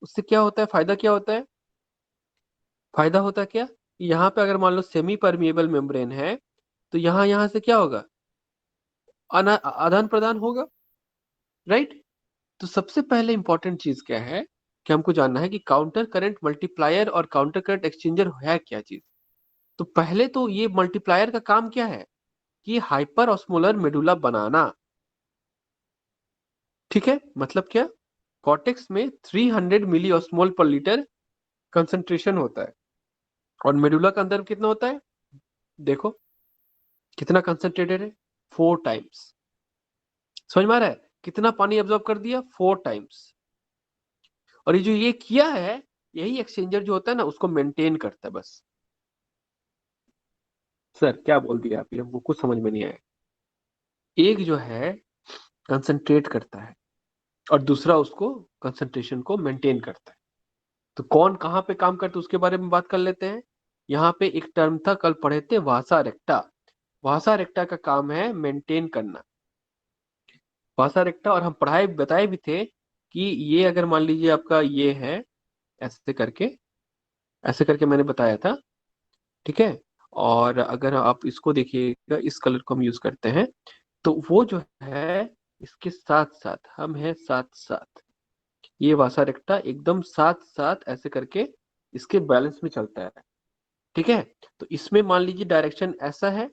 उससे क्या होता है, फायदा क्या होता है? फायदा होता है क्या, यहाँ पे अगर मान लो सेमी परमिएबल मेम्ब्रेन है, तो यहाँ यहाँ से क्या होगा, आदान प्रदान होगा, राइट। तो सबसे पहले इंपॉर्टेंट चीज क्या है कि हमको जानना है कि काउंटर करंट मल्टीप्लायर और काउंटर करंट एक्सचेंजर है क्या चीज। तो पहले तो ये मल्टीप्लायर का काम क्या है कि हाइपर ऑस्मोलर मेडुला बनाना। ठीक है, मतलब क्या, कॉर्टेक्स में 300 मिली ऑस्मोल पर लीटर कंसंट्रेशन होता है, और मेडुला का अंदर कितना होता है, देखो कितना कंसंट्रेटेड है, 4 टाइम्स। समझ में आ रहा है, कितना पानी एब्जॉर्ब कर दिया, 4 टाइम्स। और ये जो ये किया है, यही एक्सचेंजर जो होता है ना उसको मेंटेन करता है बस। सर क्या बोल दिया आप, ये हमको कुछ समझ में नहीं आया। एक जो है कंसंट्रेट करता है और दूसरा उसको कंसंट्रेशन को मेंटेन करता है। तो कौन कहाँ पे काम करता है उसके बारे में बात कर लेते हैं। यहाँ पे एक टर्म था, कल पढ़े थे, वासा रेक्टा। वासा रेक्टा का काम है मेंटेन करना, वासा रेक्टा। और हम पढ़ाए बताए भी थे कि ये अगर मान लीजिए आपका ये है, ऐसे करके, ऐसे करके मैंने बताया था। ठीक है, और अगर आप इसको देखिएगा, इस कलर को हम यूज करते हैं, तो वो जो है इसके साथ साथ हम हैं, साथ साथ ये वासा रेक्टा एकदम साथ साथ ऐसे करके इसके बैलेंस में चलता है। ठीक है, तो इसमें मान लीजिए डायरेक्शन ऐसा है।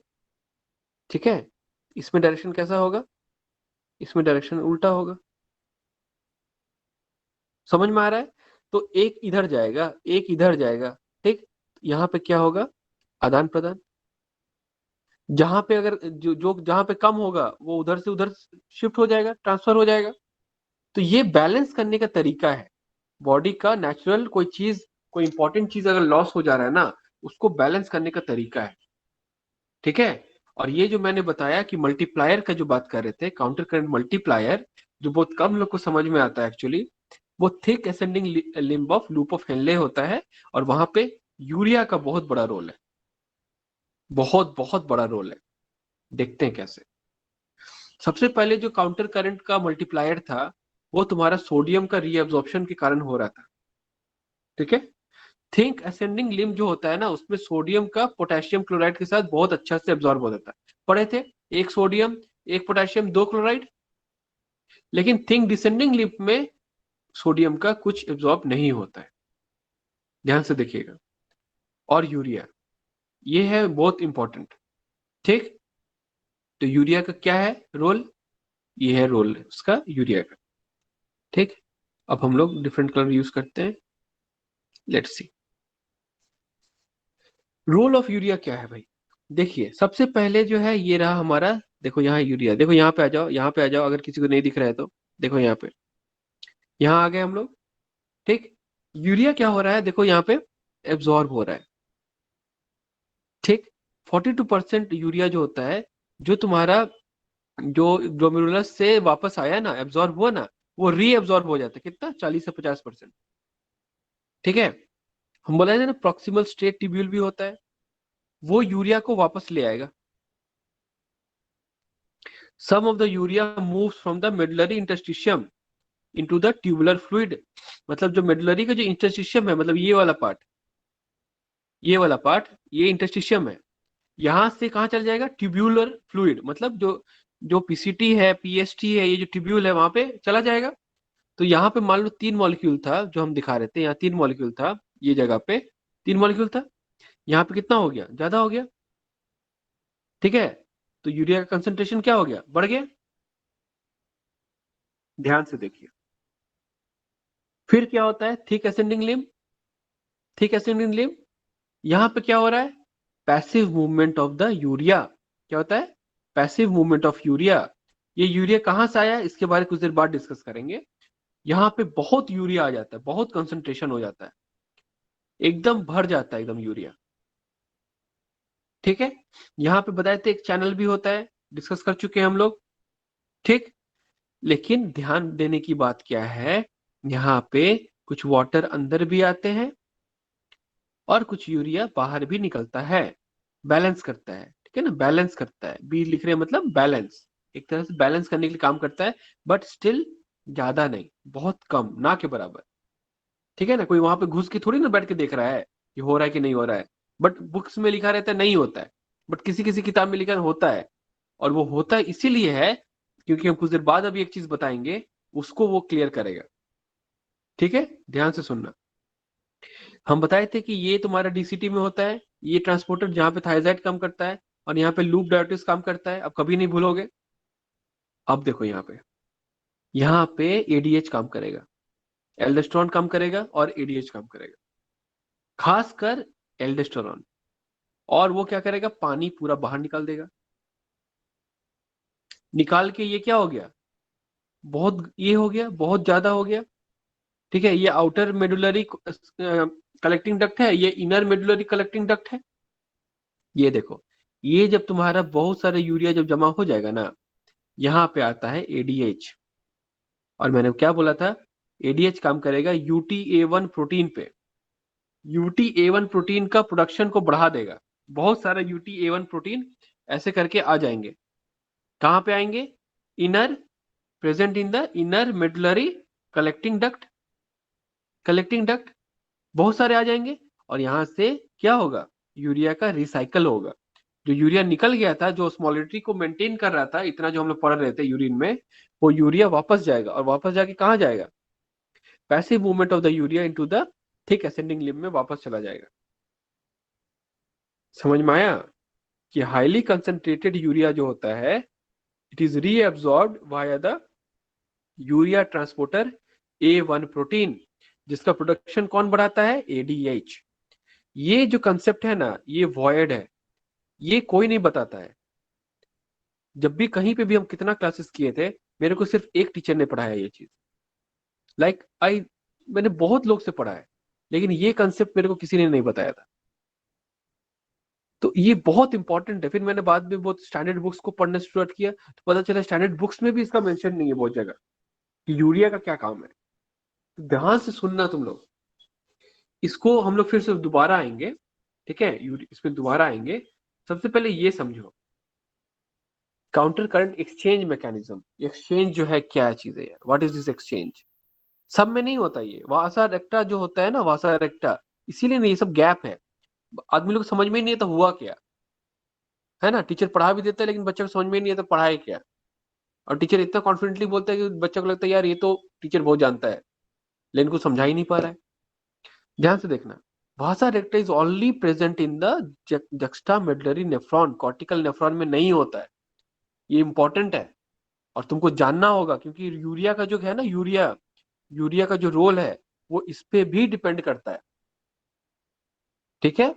ठीक है, इसमें डायरेक्शन कैसा होगा, इसमें डायरेक्शन उल्टा होगा। समझ में आ रहा है, तो एक इधर जाएगा एक इधर जाएगा। ठीक, यहाँ पे क्या होगा, आदान प्रदान। जहां पे अगर जो जहां पे कम होगा वो उधर से उधर शिफ्ट हो जाएगा, ट्रांसफर हो जाएगा। तो ये बैलेंस करने का तरीका है बॉडी का, नेचुरल कोई चीज, कोई इंपॉर्टेंट चीज अगर लॉस हो जा रहा है ना, उसको बैलेंस करने का तरीका है। ठीक है, और ये जो मैंने बताया कि मल्टीप्लायर का जो बात कर रहे थे, काउंटर करंट मल्टीप्लायर, जो बहुत कम लोग को समझ में आता है एक्चुअली, वो thick ascending limb of loop of Henley होता है। और वहां पे यूरिया का बहुत बड़ा रोल है, बहुत बहुत बड़ा रोल है। देखते हैं कैसे। सबसे पहले जो काउंटर करंट का मल्टीप्लायर था, वो तुम्हारा सोडियम का रीअब्जॉर्प्शन के कारण हो रहा था। ठीक है, थिंक असेंडिंग लिम्ब जो होता है ना, उसमें सोडियम का पोटेशियम क्लोराइड के साथ बहुत अच्छा से एब्जॉर्ब हो जाता है। पढ़े थे, एक सोडियम एक पोटेशियम दो क्लोराइड। लेकिन थिंक डिसेंडिंग लिम्ब में सोडियम का कुछ एब्जॉर्ब नहीं होता है, ध्यान से देखिएगा। और यूरिया, ये है बहुत इंपॉर्टेंट। ठीक, तो यूरिया का क्या है रोल, ये है रोल उसका यूरिया का। ठीक, अब हम लोग डिफरेंट कलर यूज करते हैं, let's see. Role of urea क्या है भाई, देखिए सबसे पहले जो है ये रहा हमारा, देखो यहाँ यूरिया, देखो यहाँ पे आ जाओ, यहाँ पे आ जाओ, अगर किसी को नहीं दिख रहा है तो देखो यहाँ पे, यहाँ आ गए हम लोग। ठीक, यूरिया क्या हो रहा है, देखो यहाँ पे एब्जॉर्ब हो रहा है। ठीक, 42% यूरिया जो होता है, जो तुम्हारा जो ग्लोमेरुलस से वापस आया ना, एब्जॉर्ब हुआ ना, वो रीएब्जॉर्ब हो जाता है, कितना, 40 से 50%। ठीक है, हम बोला ना प्रॉक्सिमल स्टेट ट्यूब्यूल भी होता है, वो यूरिया को वापस ले आएगा। Some of the urea moves from the medullary interstitium into the tubular fluid। मतलब जो मेडुलरी का जो इंटरस्टिशियम है, मतलब ये वाला पार्ट, ये वाला पार्ट, ये इंटरस्टिशियम है, यहां से कहाँ चल जाएगा, ट्यूब्यूलर फ्लूइड, मतलब जो जो पीसीटी है, पीएसटी है, ये जो ट्यूब्यूल है वहां पे चला जाएगा। तो यहाँ पे मान लो 3 मॉलिक्यूल था जो हम दिखा रहे थे, यहाँ 3 मॉलिक्यूल था, ये जगह पे 3 मॉलिक्यूल था, यहाँ पे कितना हो गया, ज्यादा हो गया। ठीक है, तो यूरिया का कंसंट्रेशन क्या हो गया, बढ़ गया। ध्यान से देखिए, फिर क्या होता है, thick ascending limb, thick ascending limb, यहां पे क्या हो रहा है, passive movement of the urea. क्या होता है, पैसिव मूवमेंट ऑफ यूरिया। ये यूरिया कहां से आया, इसके बारे में कुछ देर बाद डिस्कस करेंगे। यहाँ पे बहुत यूरिया आ जाता है, बहुत कंसंट्रेशन हो जाता है, एकदम भर जाता है एकदम यूरिया। ठीक है, यहाँ पे बताए थे एक चैनल भी होता है, डिस्कस कर चुके हैं हम लोग। ठीक, लेकिन ध्यान देने की बात क्या है, यहाँ पे कुछ वाटर अंदर भी आते हैं और कुछ यूरिया बाहर भी निकलता है, बैलेंस करता है। ठीक है ना, बैलेंस करता है, बी लिख रहे हैं मतलब बैलेंस, एक तरह से बैलेंस करने के लिए काम करता है, बट स्टिल ज्यादा नहीं, बहुत कम, ना के बराबर। ठीक है ना, कोई वहां पे घुस के थोड़ी ना बैठ के देख रहा है कि हो रहा है कि नहीं हो रहा है, बट बुक्स में लिखा रहता है नहीं होता है, बट किसी किसी किताब में लिखा होता है। और वो होता है इसीलिए है क्योंकि हम कुछ देर बाद अभी एक चीज बताएंगे, उसको वो क्लियर करेगा। ठीक है, ध्यान से सुनना। हम बताए थे कि ये तुम्हारा डीसीटी में होता है, ये ट्रांसपोर्टर जहां पे थायराइड काम करता है, और यहाँ पे लूप डायोटिस काम करता है, अब कभी नहीं भूलोगे। अब देखो यहाँ पे एडीएच काम करेगा, एल्डोस्टेरोन काम करेगा और एडीएच काम करेगा, खासकर एल्डोस्टेरोन। और वो क्या करेगा, पानी पूरा बाहर निकाल देगा। निकाल के ये क्या हो गया, बहुत ये हो गया, बहुत ज्यादा हो गया। ठीक है, ये आउटर मेडुलरी कलेक्टिंग डक्ट है, ये इनर मेडुलरी कलेक्टिंग डक्ट है। ये देखो, ये जब तुम्हारा बहुत सारा यूरिया जब जमा हो जाएगा ना, यहाँ पे आता है एडीएच। और मैंने क्या बोला था, एडीएच काम करेगा यूटीए1 प्रोटीन पे, यूटीए1 प्रोटीन का प्रोडक्शन को बढ़ा देगा। बहुत सारा यूटीए1 प्रोटीन ऐसे करके आ जाएंगे, कहां पे आएंगे, inner, present in the inner medullary collecting duct, collecting duct बहुत सारे आ जाएंगे। और यहां से क्या होगा, यूरिया का रिसाइकल होगा। जो यूरिया निकल गया था, जो स्मॉलिटी को मेंटेन कर रहा था, इतना जो हम लोग पढ़ रहे थे यूरिन में, वो यूरिया वापस जाएगा, और वापस जाके कहाँ जाएगा, passive movement of the urea into the thick ascending limb में वापस चला जाएगा। समझ में आया कि हाईली कंसंट्रेटेड यूरिया जो होता है, it is reabsorbed via the urea transporter A1 protein, जिसका प्रोडक्शन कौन बढ़ाता है, एडीएच। ये जो कंसेप्ट है ना, ये वॉयड है, ये कोई नहीं बताता है। जब भी कहीं पे भी हम कितना क्लासेस किए थे, मेरे को सिर्फ एक टीचर ने पढ़ाया ये चीज, लाइक आई, मैंने बहुत लोग से पढ़ा है, लेकिन ये कंसेप्ट मेरे को किसी ने नहीं बताया था। तो ये बहुत इंपॉर्टेंट है। फिर मैंने बाद में बहुत स्टैंडर्ड बुक्स को पढ़ना स्टार्ट किया, तो पता चला स्टैंडर्ड बुक्स में भी इसका मेंशन नहीं है बहुत जगह कि यूरिया का क्या काम है। तो ध्यान से सुनना तुम लोग, इसको हम लोग फिर से दोबारा आएंगे। ठीक है, इसमें दोबारा आएंगे। सबसे पहले ये समझो, counter current exchange mechanism. Exchange जो है क्या चीज है यार, व्हाट इज दिस एक्सचेंज। सब में नहीं होता ये, वासा रेक्टा जो होता है ना, वासा रेक्टा, इसीलिए नहीं, ये सब गैप है। आदमी लोग को समझ में ही नहीं आता हुआ क्या है ना, टीचर पढ़ा भी देता है लेकिन बच्चे को समझ में ही नहीं आता पढ़ाए क्या। और टीचर इतना कॉन्फिडेंटली बोलता है कि बच्चे को लगता है यार ये तो टीचर बहुत जानता है, लेकिन कुछ समझा ही नहीं पा रहा है। ध्यान से देखना, भाषा रेक्टा is only present in the juxta medullary nephron, cortical nephron में नहीं होता है। ये इंपॉर्टेंट है और तुमको जानना होगा, क्योंकि यूरिया का जो है ना, यूरिया, यूरिया का जो रोल है वो इस पे भी डिपेंड करता है। ठीक है,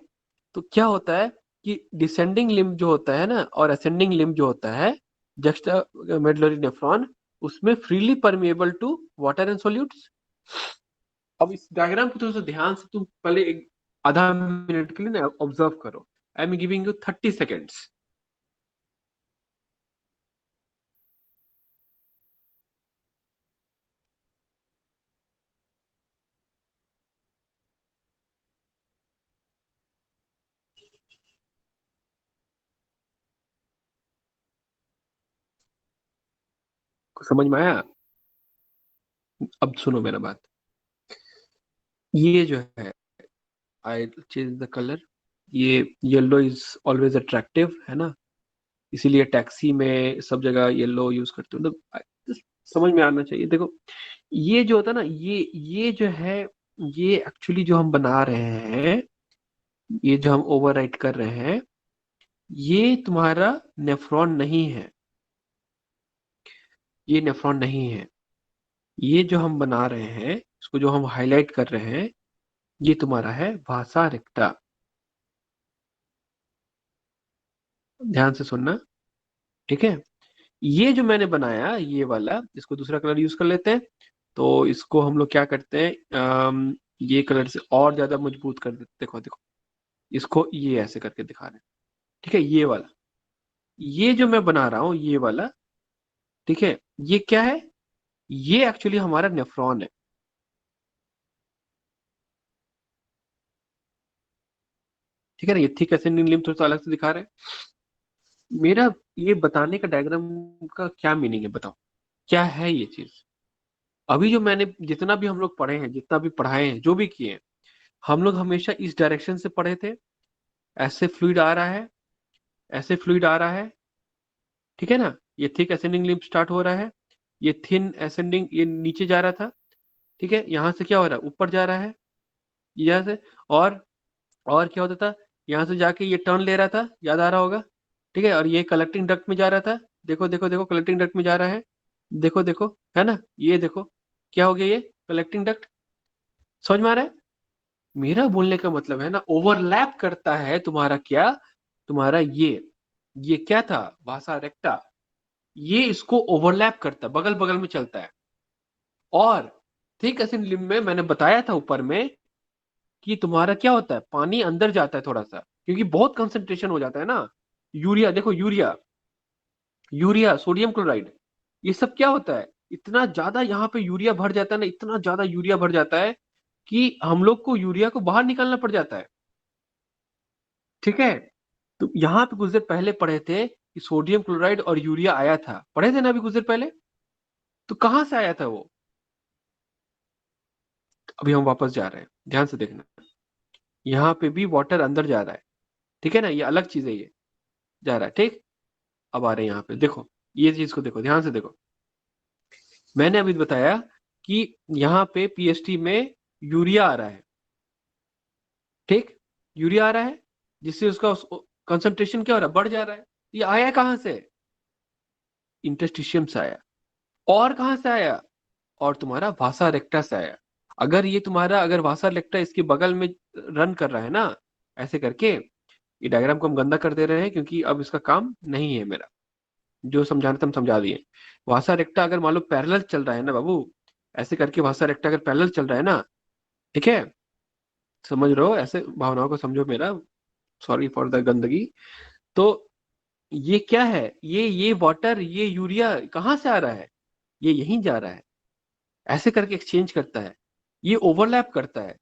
तो क्या होता है कि डिसेंडिंग लिम्ब जो होता है ना, और असेंडिंग लिम्ब जो होता है, जक्स्टा मेडुलरी नेफ्रॉन, उसमें freely permeable to water and solutes. अब इस डायग्राम को थोड़ा सा ध्यान से तुम पहले एक आधा मिनट के लिए ना ऑब्जर्व करो। I am giving you 30 seconds. समझ में आया, अब सुनो मेरा बात। ये जो है, आई चेंज द कलर, ये येलो इज ऑलवेज अट्रैक्टिव है ना, इसीलिए टैक्सी में सब जगह येलो यूज करते हो, मतलब समझ में आना चाहिए। देखो, ये जो होता है ना, ये जो है, ये एक्चुअली जो हम बना रहे हैं, ये जो हम ओवरराइट कर रहे हैं, ये तुम्हारा नेफ्रॉन नहीं है, ये नेफ्रॉन नहीं है। ये जो हम बना रहे हैं, इसको जो हम हाईलाइट कर रहे हैं, ये तुम्हारा है वासा रेक्टा। ध्यान से सुनना, ठीक है। ये जो मैंने बनाया ये वाला, इसको दूसरा कलर यूज कर लेते हैं। तो इसको हम लोग क्या करते हैं, ये कलर से और ज्यादा मजबूत कर देते। देखो देखो, इसको ये ऐसे करके दिखा रहे हैं, ठीक है। ये वाला, ये जो मैं बना रहा हूँ ये वाला, ठीक है, ये क्या है, ये एक्चुअली हमारा नेफ्रॉन है, ठीक है ना। ये थिक असेंडिंग लिम्फ थोड़ा सा अलग से दिखा रहे हैं। मेरा ये बताने का डायग्राम का क्या मीनिंग है, बताओ क्या है ये चीज। अभी जो मैंने जितना भी हम लोग पढ़े हैं, जितना भी पढ़ाए हैं, जो भी किए हैं, हम लोग हमेशा इस डायरेक्शन से पढ़े थे। ऐसे फ्लूइड आ रहा है, ऐसे फ्लूइड आ रहा है, ठीक है ना। ये थिक असेंडिंग लिम्फ स्टार्ट हो रहा है, ये थिन असेंडिंग, ये नीचे जा रहा था, ठीक है। यहाँ से क्या हो रहा है, ऊपर जा रहा है, यहाँ से। और और क्या होता था, यहाँ से जाके ये टर्न ले रहा था, याद आ रहा होगा, ठीक है। और ये कलेक्टिंग डक्ट में जा रहा था, देखो देखो देखो, कलेक्टिंग डक्ट में जा रहा है, देखो देखो, है ना। ये देखो क्या हो गया, ये कलेक्टिंग डक्ट। समझ में आ रहा है। मेरा बोलने का मतलब है ना, ओवरलैप करता है तुम्हारा क्या, तुम्हारा ये क्या था, वासा रेक्टा। ये इसको ओवरलैप करता है, बगल बगल में चलता है। और थिक एसिड लिम्फ में मैंने बताया था ऊपर में कि तुम्हारा क्या होता है, पानी अंदर जाता है थोड़ा सा, क्योंकि बहुत कंसंट्रेशन हो जाता है ना। यूरिया देखो, यूरिया, यूरिया सोडियम क्लोराइड, ये सब क्या होता है, इतना ज्यादा यहाँ पे यूरिया भर जाता है ना, इतना ज्यादा यूरिया भर जाता है कि हम लोग को यूरिया को बाहर निकालना पड़ जाता है, ठीक है। तो यहाँ पे कुछ देर पहले पढ़े थे कि सोडियम क्लोराइड और यूरिया आया था, पढ़े थे ना अभी कुछ देर पहले। तो कहाँ से आया था वो, अभी हम वापस जा रहे हैं, ध्यान से देखना। यहाँ पे भी वाटर अंदर जा रहा है, ठीक है ना, ये अलग चीज है, ये जा रहा है, ठीक। अब आ रहे हैं यहाँ पे, देखो ये चीज को देखो, ध्यान से देखो। मैंने अभी बताया कि यहाँ पे पीएचडी में यूरिया आ रहा है, ठीक। यूरिया आ रहा है, जिससे उसका कंसंट्रेशन क्या हो रहा है, बढ़ जा रहा है। ये आया कहाँ से, इंटरस्टिशियम से आया। और कहाँ से आया, और तुम्हारा वासा रेक्टा से आया। अगर ये तुम्हारा, अगर वासा रेक्टा इसके बगल में रन कर रहा है ना, ऐसे करके, ये डायग्राम को हम गंदा कर दे रहे हैं क्योंकि अब इसका काम नहीं है मेरा। जो समझाना था हम समझा दिए। वासा रेक्टा अगर मान लो पैरेलल चल रहा है ना बाबू, ऐसे करके वासा रेक्टा अगर पैरेलल चल रहा है ना, ठीक है, समझ रहे हो, ऐसे भावनाओं को समझो मेरा, सॉरी फॉर द गंदगी। तो ये क्या है, ये वाटर, ये यूरिया कहाँ से आ रहा है, ये यहीं जा रहा है, ऐसे करके एक्सचेंज करता है, ये ओवरलैप करता है।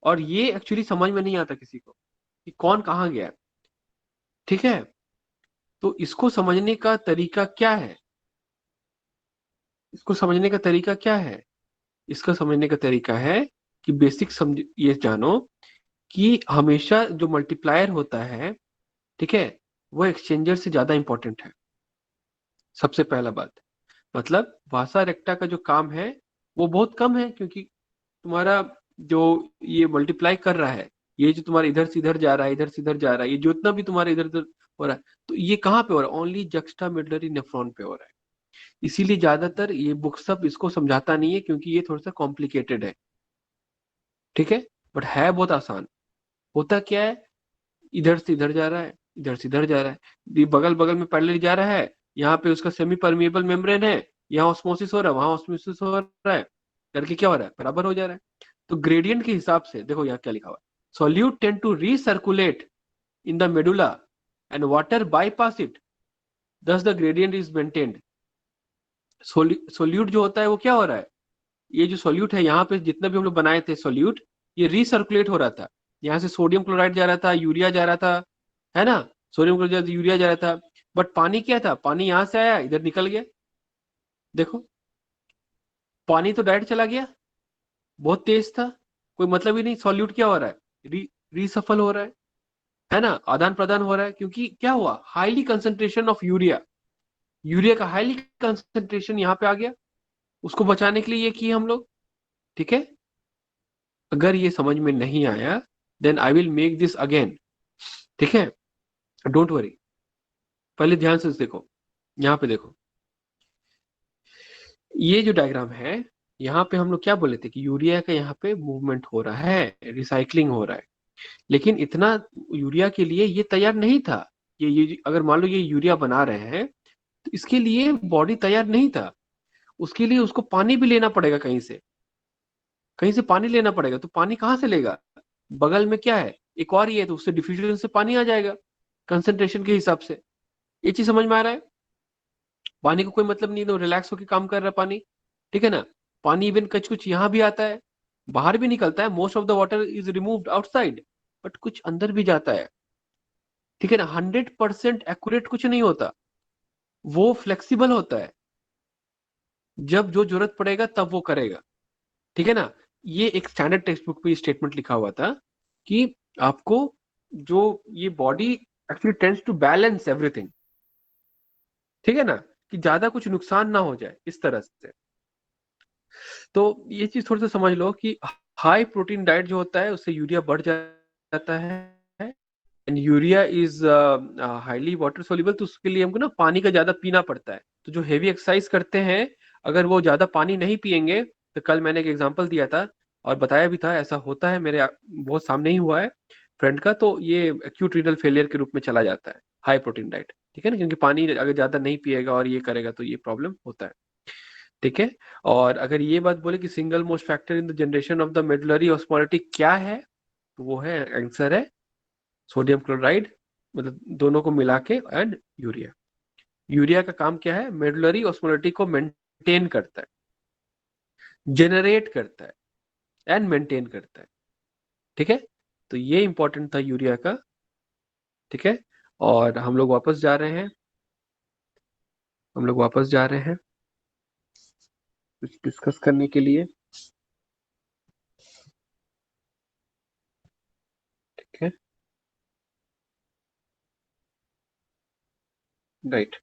और ये एक्चुअली समझ में नहीं आता किसी को कि कौन कहाँ गया, ठीक है। तो इसको समझने का तरीका क्या है, इसको समझने का तरीका क्या है, इसका समझने का तरीका है कि बेसिक समझ, ये जानो कि हमेशा जो मल्टीप्लायर होता है, ठीक है, वो एक्सचेंजर से ज्यादा इंपॉर्टेंट है। सबसे पहला बात, मतलब वासा रेक्टा का जो काम है वो बहुत कम है, क्योंकि तुम्हारा जो ये मल्टीप्लाई कर रहा है, ये जो तुम्हारा इधर से इधर जा रहा है, इधर से इधर जा रहा है, ये जितना भी तुम्हारा इधर उधर हो रहा है, तो ये कहाँ पे हो रहा है, ओनली जक्स्टा मेडुलरी नेफ्रॉन पे हो रहा है। इसीलिए ज्यादातर ये बुक सब इसको समझाता नहीं है, क्योंकि ये थोड़ा सा कॉम्प्लिकेटेड है, ठीक है। बट है बहुत आसान। होता क्या है, इधर से इधर जा रहा है, इधर से इधर जा रहा है, ये बगल बगल में पैरेलल जा रहा है। यहाँ पे उसका सेमी परमिएबल मेम्ब्रेन है, यहाँ ऑस्मोसिस हो रहा है, वहां ऑस्मोसिस हो रहा है, करके क्या हो रहा है, बराबर हो जा रहा है। तो ग्रेडियंट के हिसाब से देखो यहाँ क्या लिखा हुआ है, solute tend to recirculate in the medulla and water bypass it, thus the gradient is maintained. Solute जो होता है वो क्या हो रहा है, ये जो सोल्यूट है यहाँ पे जितना भी हम लोग बनाए थे सोल्यूट, ये रीसर्कुलेट हो रहा था। यहाँ से सोडियम क्लोराइड जा रहा था, यूरिया जा रहा था, है ना, सोडियम क्लोराइड यूरिया जा रहा था। बट पानी क्या था, पानी यहाँ से आया, इधर निकल गया, देखो पानी तो डायरेक्ट चला गया, बहुत तेज था, कोई मतलब ही नहीं। सॉल्यूट क्या हो रहा है, रीसफल हो रहा है ना, आदान प्रदान हो रहा है, क्योंकि क्या हुआ, highly concentration of urea, urea का हाईली कंसेंट्रेशन यहाँ पे आ गया, उसको बचाने के लिए ये किए हम लोग, ठीक है। अगर ये समझ में नहीं आया, then I will make this again, ठीक है। डोंट वरी, पहले ध्यान से देखो, यहाँ पे देखो, ये जो डायग्राम है, यहाँ पे हम लोग क्या बोले थे कि यूरिया का यहाँ पे मूवमेंट हो रहा है, रिसाइकलिंग हो रहा है, लेकिन इतना यूरिया के लिए ये तैयार नहीं था। ये अगर मान लो ये यूरिया बना रहे हैं तो इसके लिए बॉडी तैयार नहीं था। उसके लिए उसको पानी भी लेना पड़ेगा, कहीं से पानी लेना पड़ेगा। तो पानी कहाँ से लेगा? बगल में क्या है, एक और ये है, तो उससे डिफ्यूजन से पानी आ जाएगा कंसंट्रेशन के हिसाब से। ये चीज समझ में आ रहा है? पानी का कोई मतलब नहीं, तो रिलैक्स होकर काम कर रहा है पानी, ठीक है ना। पानी इवन कुछ कुछ यहाँ भी आता है, बाहर भी निकलता है, most of the water is removed outside, but कुछ अंदर भी जाता है, ठीक है ना। 100% एक्यूरेट कुछ नहीं होता, वो फ्लेक्सिबल होता है, जब जो जरूरत पड़ेगा तब वो करेगा, ठीक है ना। ये एक स्टैंडर्ड टेक्स्ट बुक पे स्टेटमेंट लिखा हुआ था कि आपको जो ये body actually tends to balance everything, ठीक है ना, कि ज्यादा कुछ नुकसान ना हो जाए इस तरह से। तो ये चीज थोड़ा सा समझ लो कि हाई प्रोटीन डाइट जो होता है उससे यूरिया बढ़ जाता है, and urea is highly water soluble, तो उसके लिए हमको ना पानी का ज्यादा पीना पड़ता है। तो जो हेवी एक्सरसाइज करते हैं, अगर वो ज्यादा पानी नहीं पियेंगे, तो कल मैंने एक एग्जांपल दिया था और बताया भी था, ऐसा होता है, मेरे बहुत सामने ही हुआ है फ्रेंड का, तो ये एक्यूट रीनल फेलियर के रूप में चला जाता है, हाई प्रोटीन डाइट, ठीक है ना, क्योंकि पानी अगर ज्यादा नहीं पिएगा और ये करेगा तो ये प्रॉब्लम होता है, ठीक है। और अगर ये बात बोले कि single most factor in the generation of the medullary osmolality क्या है, तो वो है, आंसर है सोडियम क्लोराइड, मतलब दोनों को मिला के, एंड यूरिया। यूरिया का काम क्या है? मेडुलरी ऑस्मोलिटी को मेंटेन करता है, जेनरेट करता है एंड मेंटेन करता है, ठीक है। तो ये इंपॉर्टेंट था यूरिया का, ठीक है। और हम लोग वापस जा रहे हैं, हम लोग वापस जा रहे हैं कुछ डिस्कस करने के लिए, ठीक है, राइट।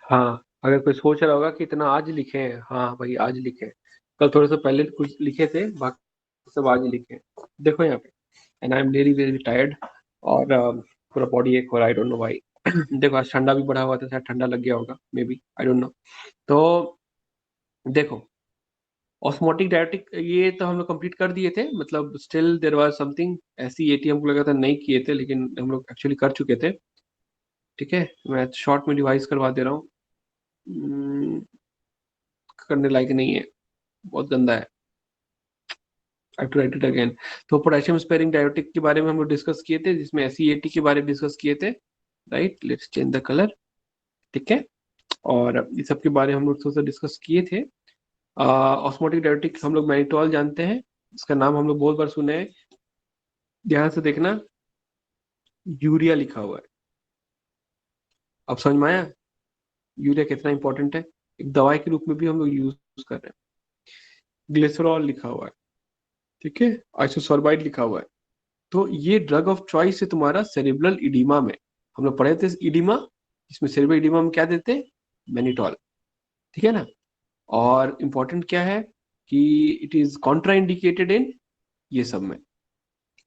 हाँ, अगर कोई सोच रहा होगा कि इतना आज लिखे हैं, हाँ भाई आज लिखे हैं, कल थोड़े से पहले कुछ लिखे थे, बाकी सब आज लिखे हैं। देखो यहाँ पे, and I am very very tired, और पूरा बॉडी एक हो रहा है, आई डोंट नो व्हाई। देखो आज ठंडा भी बढ़ा हुआ था, शायद ठंडा लग गया होगा, may be, I don't know. तो देखो, ऑस्मोटिक डायरेटिक ये तो हम लोग कंप्लीट कर दिए थे, मतलब स्टिल देयर वाज समथिंग, ऐसी एटी हमको लगा था नहीं किए थे, लेकिन हम लोग एक्चुअली कर चुके थे, ठीक है। मैं शॉर्ट में रिवाइज करवा दे रहा हूँ। करने लायक नहीं है, बहुत गंदा है, आई टू राइट इट अगेन। तो पोटेशियम स्पेयरिंग डायोटिक के बारे में हम लोग डिस्कस किए थे, जिसमें एसईएटी के बारे में डिस्कस किए थे, right. Let's change the colour, ठीक है। और इस सब के बारे में हम लोग थोड़ा सा डिस्कस किए थे। ऑस्मोटिक डायोटिक हम लोग मैनिटोल जानते हैं, इसका नाम हम लोग बहुत बार सुने हैं। ध्यान से देखना, यूरिया लिखा हुआ है, अब समझ में आया यूरिया कितना इंपॉर्टेंट है, एक दवाई के रूप में भी हम लोग यूज कर रहे हैं। ग्लिसरॉल लिखा हुआ है, ठीक है, आइसोसोर्बाइड लिखा हुआ है। तो ये ड्रग ऑफ चॉइस है तुम्हारा सेरिब्रल इडीमा में, हम लोग पढ़े थे इडीमा, इसमें सेरिब्रल इडीमा में क्या देते हैं? मैनिटोल, ठीक है ना। और इम्पोर्टेंट क्या है कि it is contraindicated in ये सब में,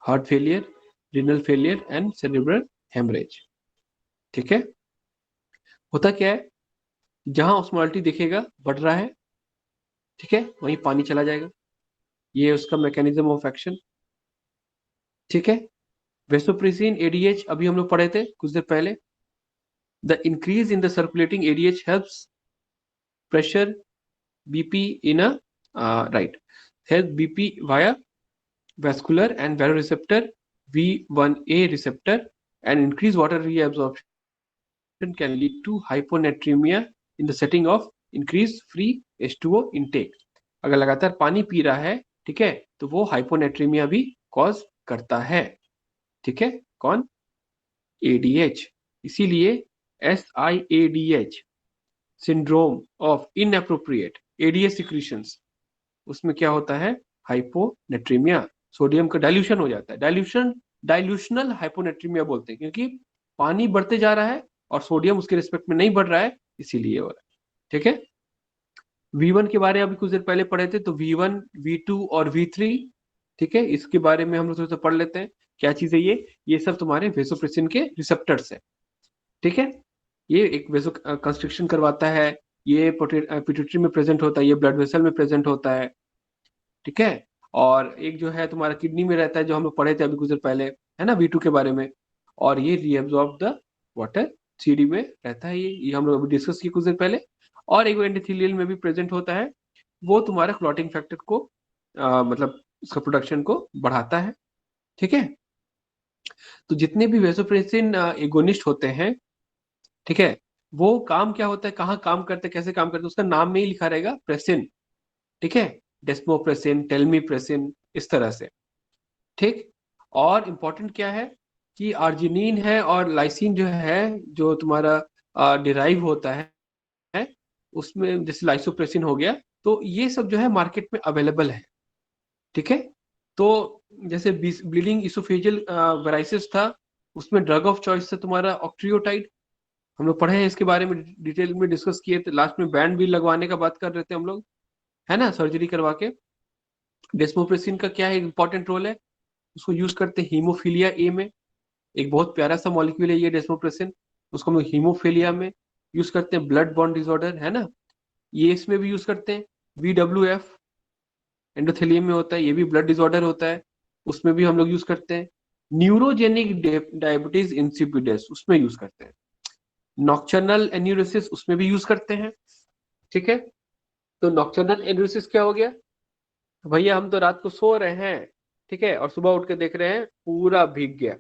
heart failure, renal failure and cerebral haemorrhage, ठीक है। होता क्या है, जहां ऑस्मोलारिटी दिखेगा बढ़ रहा है, ठीक है, वहीं पानी चला जाएगा, ये उसका मैकेनिज्म ऑफ एक्शन, ठीक है। वेसोप्रेसिन एडीएच अभी हम लोग पढ़े थे कुछ देर पहले, the increase in the circulating ADH helps pressure BP in a right, help BP via vascular and vasoreceptor V1A receptor, and increased water reabsorption can lead to hyponatremia in the setting of increased free H2O intake। अगर लगातार पानी P रहा है, ठीक है, तो वो hyponatraemia भी कॉज करता है, ठीक है। कौन? एडीएच। इसीलिए SIADH, syndrome of inappropriate ADH secretions, उसमें क्या होता है? हाइपोनेट्रीमिया, सोडियम का डाइल्यूशन हो जाता है। डाइल्यूशन डाइल्यूशनल हाइपोनेट्रीमिया बोलते हैं, क्योंकि पानी बढ़ते जा रहा है और सोडियम उसके रिस्पेक्ट में नहीं बढ़ रहा है, इसीलिए हो रहा है। ठीक है, V1 के बारे में अभी कुछ देर पहले पढ़े थे, तो V1, V2 और V3, ठीक है, इसके बारे में हम लोग थोड़ा सा पढ़ लेते हैं। क्या चीज है ये सब तुम्हारे वेसोप्रेसिन के रिसेप्टर्स है। ठीक है, ये एक वेसो कंस्ट्रिक्शन करवाता है, ये पिट्यूटरी में प्रेजेंट होता है, ये ब्लड वेसल में प्रेजेंट होता है। ठीक है, और एक जो है तुम्हारा किडनी में रहता है, जो हम लोग पढ़े थे अभी कुछ देर पहले, है ना, V2 के बारे में। और ये रीअब्सॉर्ब द वाटर, CD में रहता है, ये हम लोग अभी डिस्कस किए कुछ देर पहले। और एक एंडोथेलियल में भी प्रेजेंट होता है, वो तुम्हारा क्लॉटिंग फैक्टर को मतलब उसका प्रोडक्शन को बढ़ाता है। ठीक है, तो जितने भी वेसोप्रेसिन एगोनिस्ट होते हैं, ठीक है, वो काम क्या होता है, कहाँ काम करते हैं, कैसे काम करते हैं, उसका नाम में ही लिखा रहेगा प्रेसिन। ठीक है, डेस्मोप्रेसिन, टेल्मीप्रेसिन, इस तरह से। ठीक, और इम्पोर्टेंट क्या है कि आर्जिनिन है और लाइसिन जो है, जो तुम्हारा डिराइव होता है उसमें, जैसे लाइसोप्रेसिन हो गया, तो ये सब जो है मार्केट में अवेलेबल है। ठीक है, तो जैसे ब्लीडिंग इसोफेजियल वेराइसिस था, उसमें ड्रग ऑफ चॉइस था तुम्हारा ऑक्ट्रियोटाइड। हम लोग पढ़े हैं इसके बारे में, डिटेल में डिस्कस किए थे, लास्ट में बैंड भी लगवाने का बात कर रहे थे हम लोग, है ना, सर्जरी करवा के। डेस्मोप्रेसिन का क्या है, इंपॉर्टेंट रोल है, उसको यूज करते हैं हीमोफीलिया ए में। एक बहुत प्यारा सा मॉलिक्यूल है ये डेस्मोप्रेसिन, उसको हम लोग हीमोफीलिया में यूज करते हैं, ब्लड बॉन्ड डिसऑर्डर, है ना, ये इसमें भी यूज करते हैं। VWF एंडोथेलियम में होता है, ये भी ब्लड डिसऑर्डर होता है, उसमें भी हम लोग यूज करते हैं। न्यूरोजेनिक डायबिटीज इंसिपिडेस, उसमें यूज करते हैं। नॉक्टर्नल एन्यूरेसिस, उसमें भी यूज करते हैं। ठीक है, तो नॉक्टर्नल एन्यूरेसिस क्या हो गया, भैया हम तो रात को सो रहे हैं, ठीक है, और सुबह उठ के देख रहे हैं पूरा भीग गया।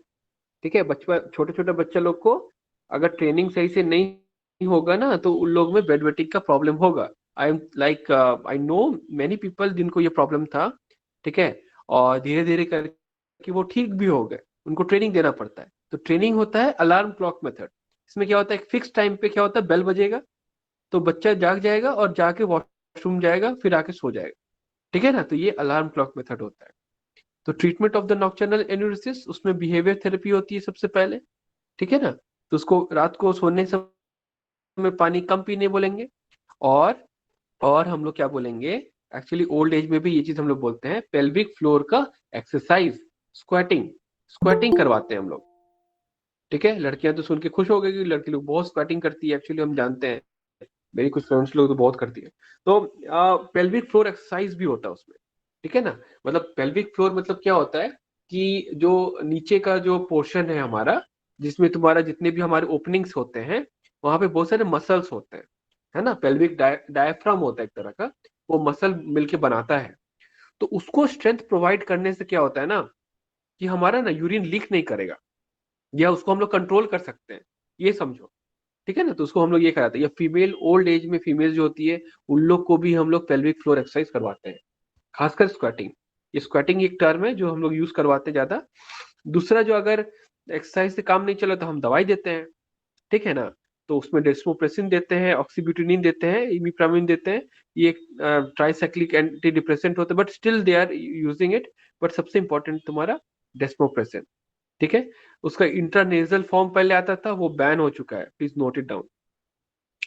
ठीक है, बचपन छोटे छोटे बच्चे लोग को अगर ट्रेनिंग सही से नहीं होगा ना, तो उन लोग में बेड वेटिंग का प्रॉब्लम होगा। I am like I know many people जिनको ये प्रॉब्लम था। ठीक है, और धीरे धीरे करके वो ठीक भी हो गए, उनको ट्रेनिंग देना पड़ता है। तो ट्रेनिंग होता है अलार्म क्लॉक मेथड। इसमें क्या होता है, एक फिक्स टाइम पे क्या होता है, बेल बजेगा तो बच्चा जाग जाएगा और जाके वॉशरूम जाएगा, फिर आके सो जाएगा। ठीक है ना, तो ये अलार्म क्लॉक मेथड होता है। तो treatment of the nocturnal enuresis, उसमें बिहेवियर थेरेपी होती है सबसे पहले। ठीक है ना, तो उसको रात को सोने समय पानी कम पीने बोलेंगे। और और हम लोग क्या बोलेंगे, एक्चुअली ओल्ड एज में भी ये चीज हम लोग बोलते हैं, पेल्विक फ्लोर का एक्सरसाइज, स्क्वेटिंग, स्क्वेटिंग करवाते हैं हम लोग। ठीक है, लड़कियां तो सुन के खुश हो गई कि लड़की लोग बहुत स्क्वेटिंग करती है, एक्चुअली हम जानते हैं, मेरी कुछ फ्रेंड्स लोग तो बहुत करती है। तो पेल्विक फ्लोर एक्सरसाइज भी होता है उसमें। ठीक है ना, मतलब पेल्विक फ्लोर मतलब क्या होता है कि जो नीचे का जो पोर्शन है हमारा, जिसमें तुम्हारा जितने भी हमारे ओपनिंग्स होते हैं, वहां पे बहुत सारे मसल्स होते हैं, है ना, पेल्विक डायफ्राम होता है एक तरह का, वो मसल मिलके बनाता है। तो उसको स्ट्रेंथ प्रोवाइड करने से क्या होता है ना, कि हमारा ना यूरिन लीक नहीं करेगा, या उसको हम लोग कंट्रोल कर सकते हैं, ये समझो। ठीक है ना, तो उसको हम लोग ये कराते हैं, या फीमेल ओल्ड एज में फीमेल जो होती है, उन लोग को भी हम लोग पेल्विक फ्लोर एक्सरसाइज करवाते हैं, खासकर स्क्वाटिंग। ये स्क्वाटिंग एक टर्म है जो हम लोग यूज करवाते हैं ज्यादा। दूसरा, जो अगर एक्सरसाइज से काम नहीं चला तो हम दवाई देते हैं। ठीक है ना, तो उसमें डेस्मोप्रेसिन देते हैं, ऑक्सीब्यूटिनिन देते हैं, इमिप्रामिन देते हैं। ये एक ट्राइसाइक्लिक एंटी डिप्रेसेंट होते हैं, but still they are using it. But सबसे इंपॉर्टेंट तुम्हारा डेस्मोप्रेसिन। ठीक है, उसका इंट्रानेजल फॉर्म पहले आता था, वो बैन हो चुका है, प्लीज नोट इट डाउन।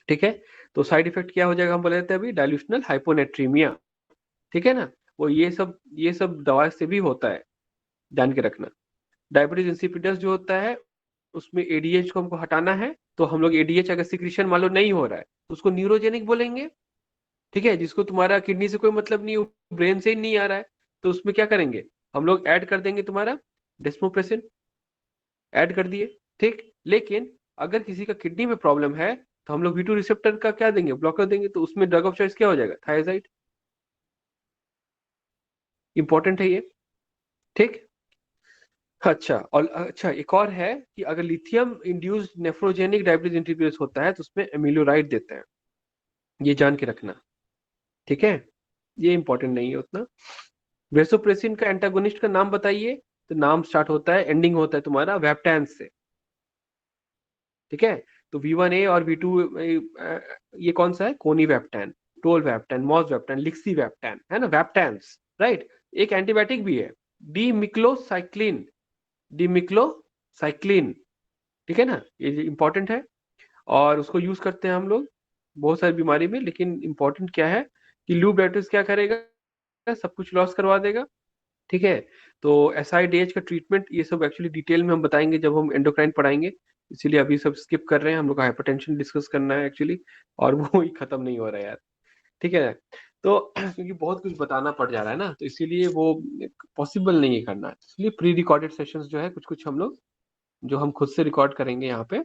ठीक है, तो साइड इफेक्ट क्या हो जाएगा, हम बोले थे अभी, डायल्यूशनल हाइपोनेट्रीमिया। ठीक है ना, वो ये सब दवा से भी होता है, जान के रखना। डायबिटीज इंसिपिडस जो होता है, उसमें एडीएच को हमको हटाना है, तो हम लोग एडीएच अगर सिक्रीशन मान लो नहीं हो रहा है, तो उसको न्यूरोजेनिक बोलेंगे। ठीक है, जिसको तुम्हारा किडनी से कोई मतलब नहीं, ब्रेन से ही नहीं आ रहा है, तो उसमें क्या करेंगे, हम लोग ऐड कर देंगे तुम्हारा डेस्मोप्रेसिन, ऐड कर दिए। ठीक, लेकिन अगर किसी का किडनी में प्रॉब्लम है, तो हम लोग V2 रिसेप्टर का क्या देंगे, ब्लॉकर देंगे, तो उसमें ड्रग ऑफ चॉइस क्या हो जाएगा, थायराइड। इंपॉर्टेंट है ये। ठीक, अच्छा, और अच्छा एक और है कि अगर लिथियम इंड्यूस्ड नेफ्रोजेनिक डायबिटीज इंटीग्रेस होता है, तो उसमें एमिलोराइड देते हैं, ये जान के रखना। ठीक है, ये इंपॉर्टेंट नहीं है उतना। वेसोप्रेसिन का एंटागोनिस्ट का नाम बताइए, तो नाम स्टार्ट होता है, एंडिंग होता है तुम्हारा वेप्टैन से। ठीक है, तो V1A और V2, ये कौन सा है, कोनी वेप्टैन, टोल वेप्टैन, मॉस वेप्टैन, लिक्सी वेप्टैन, है ना, वेप्टैन्स, राइट। एक एंटीबायोटिक भी है, डीमिक्लोसाइक्लिन, डिमिक्लोसाइक्लिन, ठीक है ना, ये इंपॉर्टेंट है। और उसको यूज करते हैं हम लोग बहुत सारी बीमारी में, लेकिन इंपॉर्टेंट क्या है कि लूप डायबिटीज क्या करेगा, सब कुछ लॉस करवा देगा, ठीक है। तो एसआईडीएच का ट्रीटमेंट ये सब एक्चुअली डिटेल में हम बताएंगे जब हम एंडोक्राइन पढ़ाएंगे, इसीलिए अभी सब स्किप कर रहे हैं, हम लोग हाइपरटेंशन डिस्कस करना है एक्चुअली, और वो ही खत्म नहीं हो रहा है यार, ठीक है। तो क्योंकि बहुत कुछ बताना पड़ जा रहा है ना, तो इसीलिए वो पॉसिबल नहीं है करना, इसलिए प्री रिकॉर्डेड सेशंस जो है कुछ कुछ हम लोग जो हम खुद से रिकॉर्ड करेंगे यहाँ पे,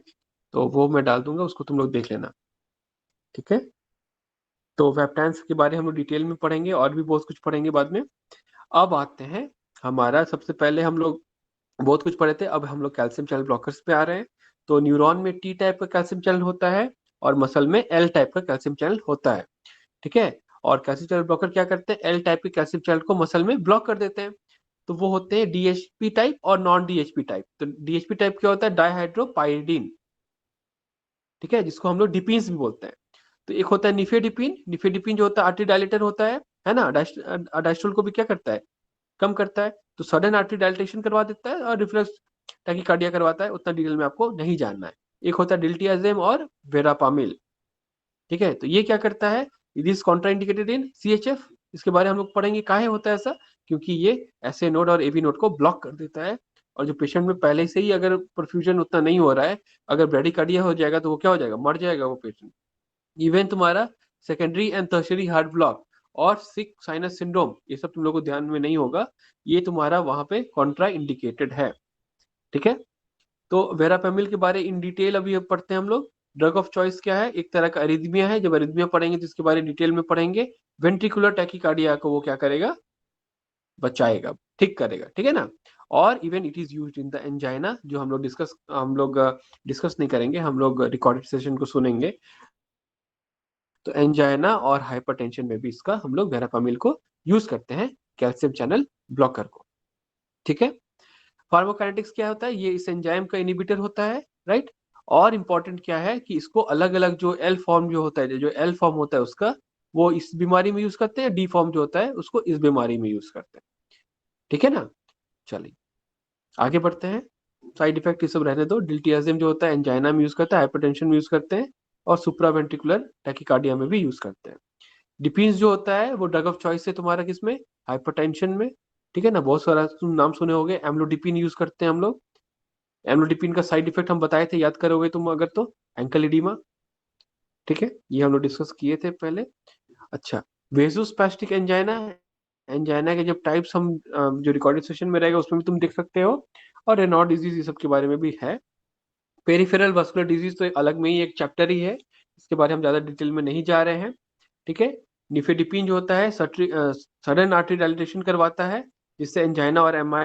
तो वो मैं डाल दूंगा, उसको तुम लोग देख लेना, ठीक है। तो वेबटैंस के बारे में हम लोग डिटेल में पढ़ेंगे, और भी बहुत कुछ पढ़ेंगे बाद में। अब आते हैं हमारा, सबसे पहले हम लोग बहुत कुछ पढ़े थे, अब हम लोग कैल्शियम चैनल ब्लॉकर्स पे आ रहे हैं। तो न्यूरॉन में टी टाइप का कैल्शियम चैनल होता है, और मसल में एल टाइप का कैल्शियम चैनल होता है, ठीक है। और कैल्शियम चैनल ब्लॉकर क्या करते हैं, एल टाइप के कैल्शियम चैनल को मसल में ब्लॉक कर देते हैं। तो वो होते हैं डीएचपी टाइप और नॉन डीएचपी टाइप। तो डीएचपी टाइप क्या होता है, डाइहाइड्रोपाइरिडीन, ठीक है, जिसको हम लोग डिपीन्स भी बोलते हैं। तो एक होता है निफेडिपिन, निफेडिपिन जो होता है आर्टरी डायलेटर होता है ना, डायस्ट्रोल को भी क्या करता है, कम करता है, तो सडन आर्टरी डायलेटेशन करवा देता है, और रिफ्लक्स टैकीकार्डिया करवाता है, उतना डिटेल में आपको नहीं जानना है। एक होता है डिल्टियाजेम और वेरापामिल, ठीक है। तो ये क्या करता है, it is contraindicated in CHF, इसके बारे में हम लोग पढ़ेंगे काहे होता है ऐसा, क्योंकि ये एसए नोड और एवी नोड को ब्लॉक कर देता है। और जो पेशेंट में पहले से ही अगर परफ्यूजन उतना नहीं हो रहा है, अगर ब्रेडिकार्डिया हो जाएगा तो वो क्या हो जाएगा, मर जाएगा वो पेशेंट। इवन तुम्हारा secondary and tertiary heart block और सिक साइनस सिंड्रोम, ये सब तुम लोग को ध्यान में नहीं होगा, ये तुम्हारा वहां पे कॉन्ट्रा इंडिकेटेड है, ठीक है। तो वेरापेमिल के बारे इन डिटेल अभी अब पढ़ते हैं हम लोग। ड्रग ऑफ चॉइस क्या है, एक तरह का अरिथमिया है, जब अरिथमिया पढ़ेंगे तो इसके बारे में डिटेल में पढ़ेंगे। वेंट्रिकुलर टैकीकार्डिया को वो क्या करेगा, बचाएगा, ठीक करेगा, ठीक है ना। और even it is used in the angina, जो हम लोग डिस्कस नहीं करेंगे, हम लोग रिकॉर्डेड सेशन को सुनेंगे। तो एंजाइना और हाइपरटेंशन में भी इसका हम लोग वेरापामिल को यूज करते हैं, कैल्शियम चैनल ब्लॉकर को, ठीक है। फार्माकोकाइनेटिक्स क्या होता है, ये इस एंजाइम का इनिबिटर होता है, राइट। और इंपॉर्टेंट क्या है कि इसको अलग अलग जो एल फॉर्म जो होता है, जो एल फॉर्म होता है उसका, वो इस बीमारी में यूज करते हैं, डी फॉर्म जो होता है उसको इस बीमारी में यूज करते हैं, ठीक है ना। चलिए आगे बढ़ते हैं। साइड इफेक्ट ये सब रहने दो। डिल्टियाजिम जो होता है एंजाइना में यूज करते हैं, हाइपरटेंशन में यूज करते हैं, और सुप्रावेंट्रिकुलर टैकीकार्डिया में भी यूज करते हैं। डिपीन्स जो होता है वो ड्रग ऑफ चॉइस है तुम्हारा किसमें, हाइपरटेंशन में, ठीक है ना। बहुत सारा तुम नाम सुने होंगे, एम्लोडिपिन यूज करते हैं हम लोग। एम्लोडिपिन का साइड इफेक्ट हम बताए थे, याद करोगे तुम अगर तो, एंकल इडीमा, ठीक है, ये हम लोग डिस्कस किए थे पहले। अच्छा, वेसोस्पैस्टिक एंजाइना, एंजाइना के जब टाइप्स हम जो रिकॉर्डेड सेशन में रहेगा उसमें भी तुम देख सकते हो। और रेनॉल्ड डिजीज ये सब के बारे में भी है। पेरिफेरल वास्कुलर डिजीज तो अलग में ही एक चैप्टर ही है, इसके बारे में हम ज्यादा डिटेल में नहीं जा रहे हैं, ठीक है। निफेडिपिन जो होता है सडन आर्टरी डायलिटेशन करवाता है, जिससे एंजाइना और एमआई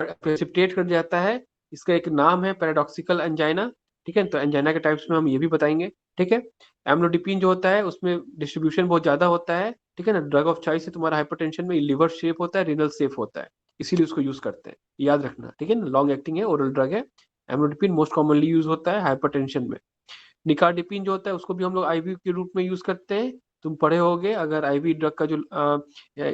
प्रेसिपिटेट कर जाता है। इसका एक नाम है पैराडॉक्सिकल एंजाइना, ठीक है। तो एंजाइना के टाइप्स में हम ये भी बताएंगे, ठीक है। एम्लोडिपिन जो होता है उसमें डिस्ट्रीब्यूशन बहुत ज्यादा होता है, ठीक है ना। ड्रग ऑफ चॉइस है तुम्हारा हाइपरटेंशन में, लिवर शेप होता है, रिनल सेफ होता है, इसीलिए उसको यूज करते हैं, याद रखना, ठीक है ना। लॉन्ग एक्टिंग है, ओरल ड्रग है। एम्लोडिपिन मोस्ट कॉमनली यूज होता है हाइपरटेंशन में। निकार्डिपिन जो होता है उसको भी हम लोग आईवी के रूप में यूज करते हैं, तुम पढ़े होगे अगर, आईवी ड्रग का जो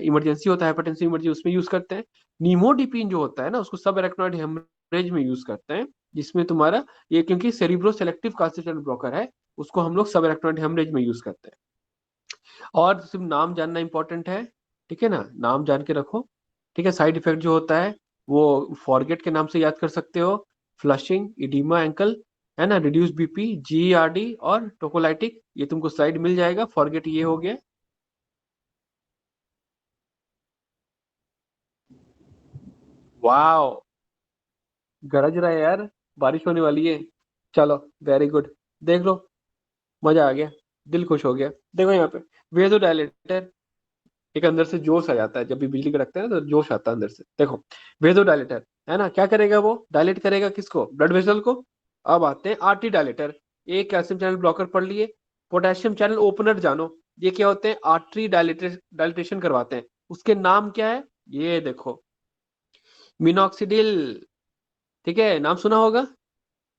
इमरजेंसी होता है, हाइपरटेंसिव इमरजेंसी, उसमें यूज करते हैं। नीमोडिपिन जो होता है ना, उसको सब एराक्नोइड हेमरेज में यूज करते हैं, जिसमें तुम्हारा ये, क्योंकि सेरिब्रो सेलेक्टिव कैल्शियम ब्लॉकर है, उसको हम लोग सब एराक्नोइड हेमरेज में यूज करते हैं। और सिर्फ नाम जानना इंपॉर्टेंट है, ठीक है ना, नाम जान के रखो, ठीक है। साइड इफेक्ट जो होता है वो फॉरगेट के नाम से याद कर सकते हो, फ्लशिंग, इडीमा एंकल, है ना, रिड्यूस बीपी, जीआरडी और टोकोलाइटिक, ये तुमको स्लाइड मिल जाएगा, फॉरगेट ये हो गया। वाओ, गरज रहा है यार, बारिश होने वाली है। चलो, वेरी गुड, देख लो, मजा आ गया, दिल खुश हो गया। देखो यहाँ पे वेजो डायलेटर, एक अंदर से जोश आ जाता है जब भी बिजली कड़कता है ना, तो जोश आता है अंदर से। देखो, वेजो डायलेटर है ना, क्या करेगा वो, डायलेट करेगा किसको, ब्लड वेसल को। अब आते हैं आर्टरी डायलेटर, एक कैल्शियम चैनल ब्लॉकर पढ़ लिए। पोटेशियम चैनल ओपनर जानो, ये क्या होते हैं, आर्टरी डायलिटेशन करवाते हैं, उसके नाम क्या है, ये देखो, मिनॉक्सिडिल, ठीक है, नाम सुना होगा।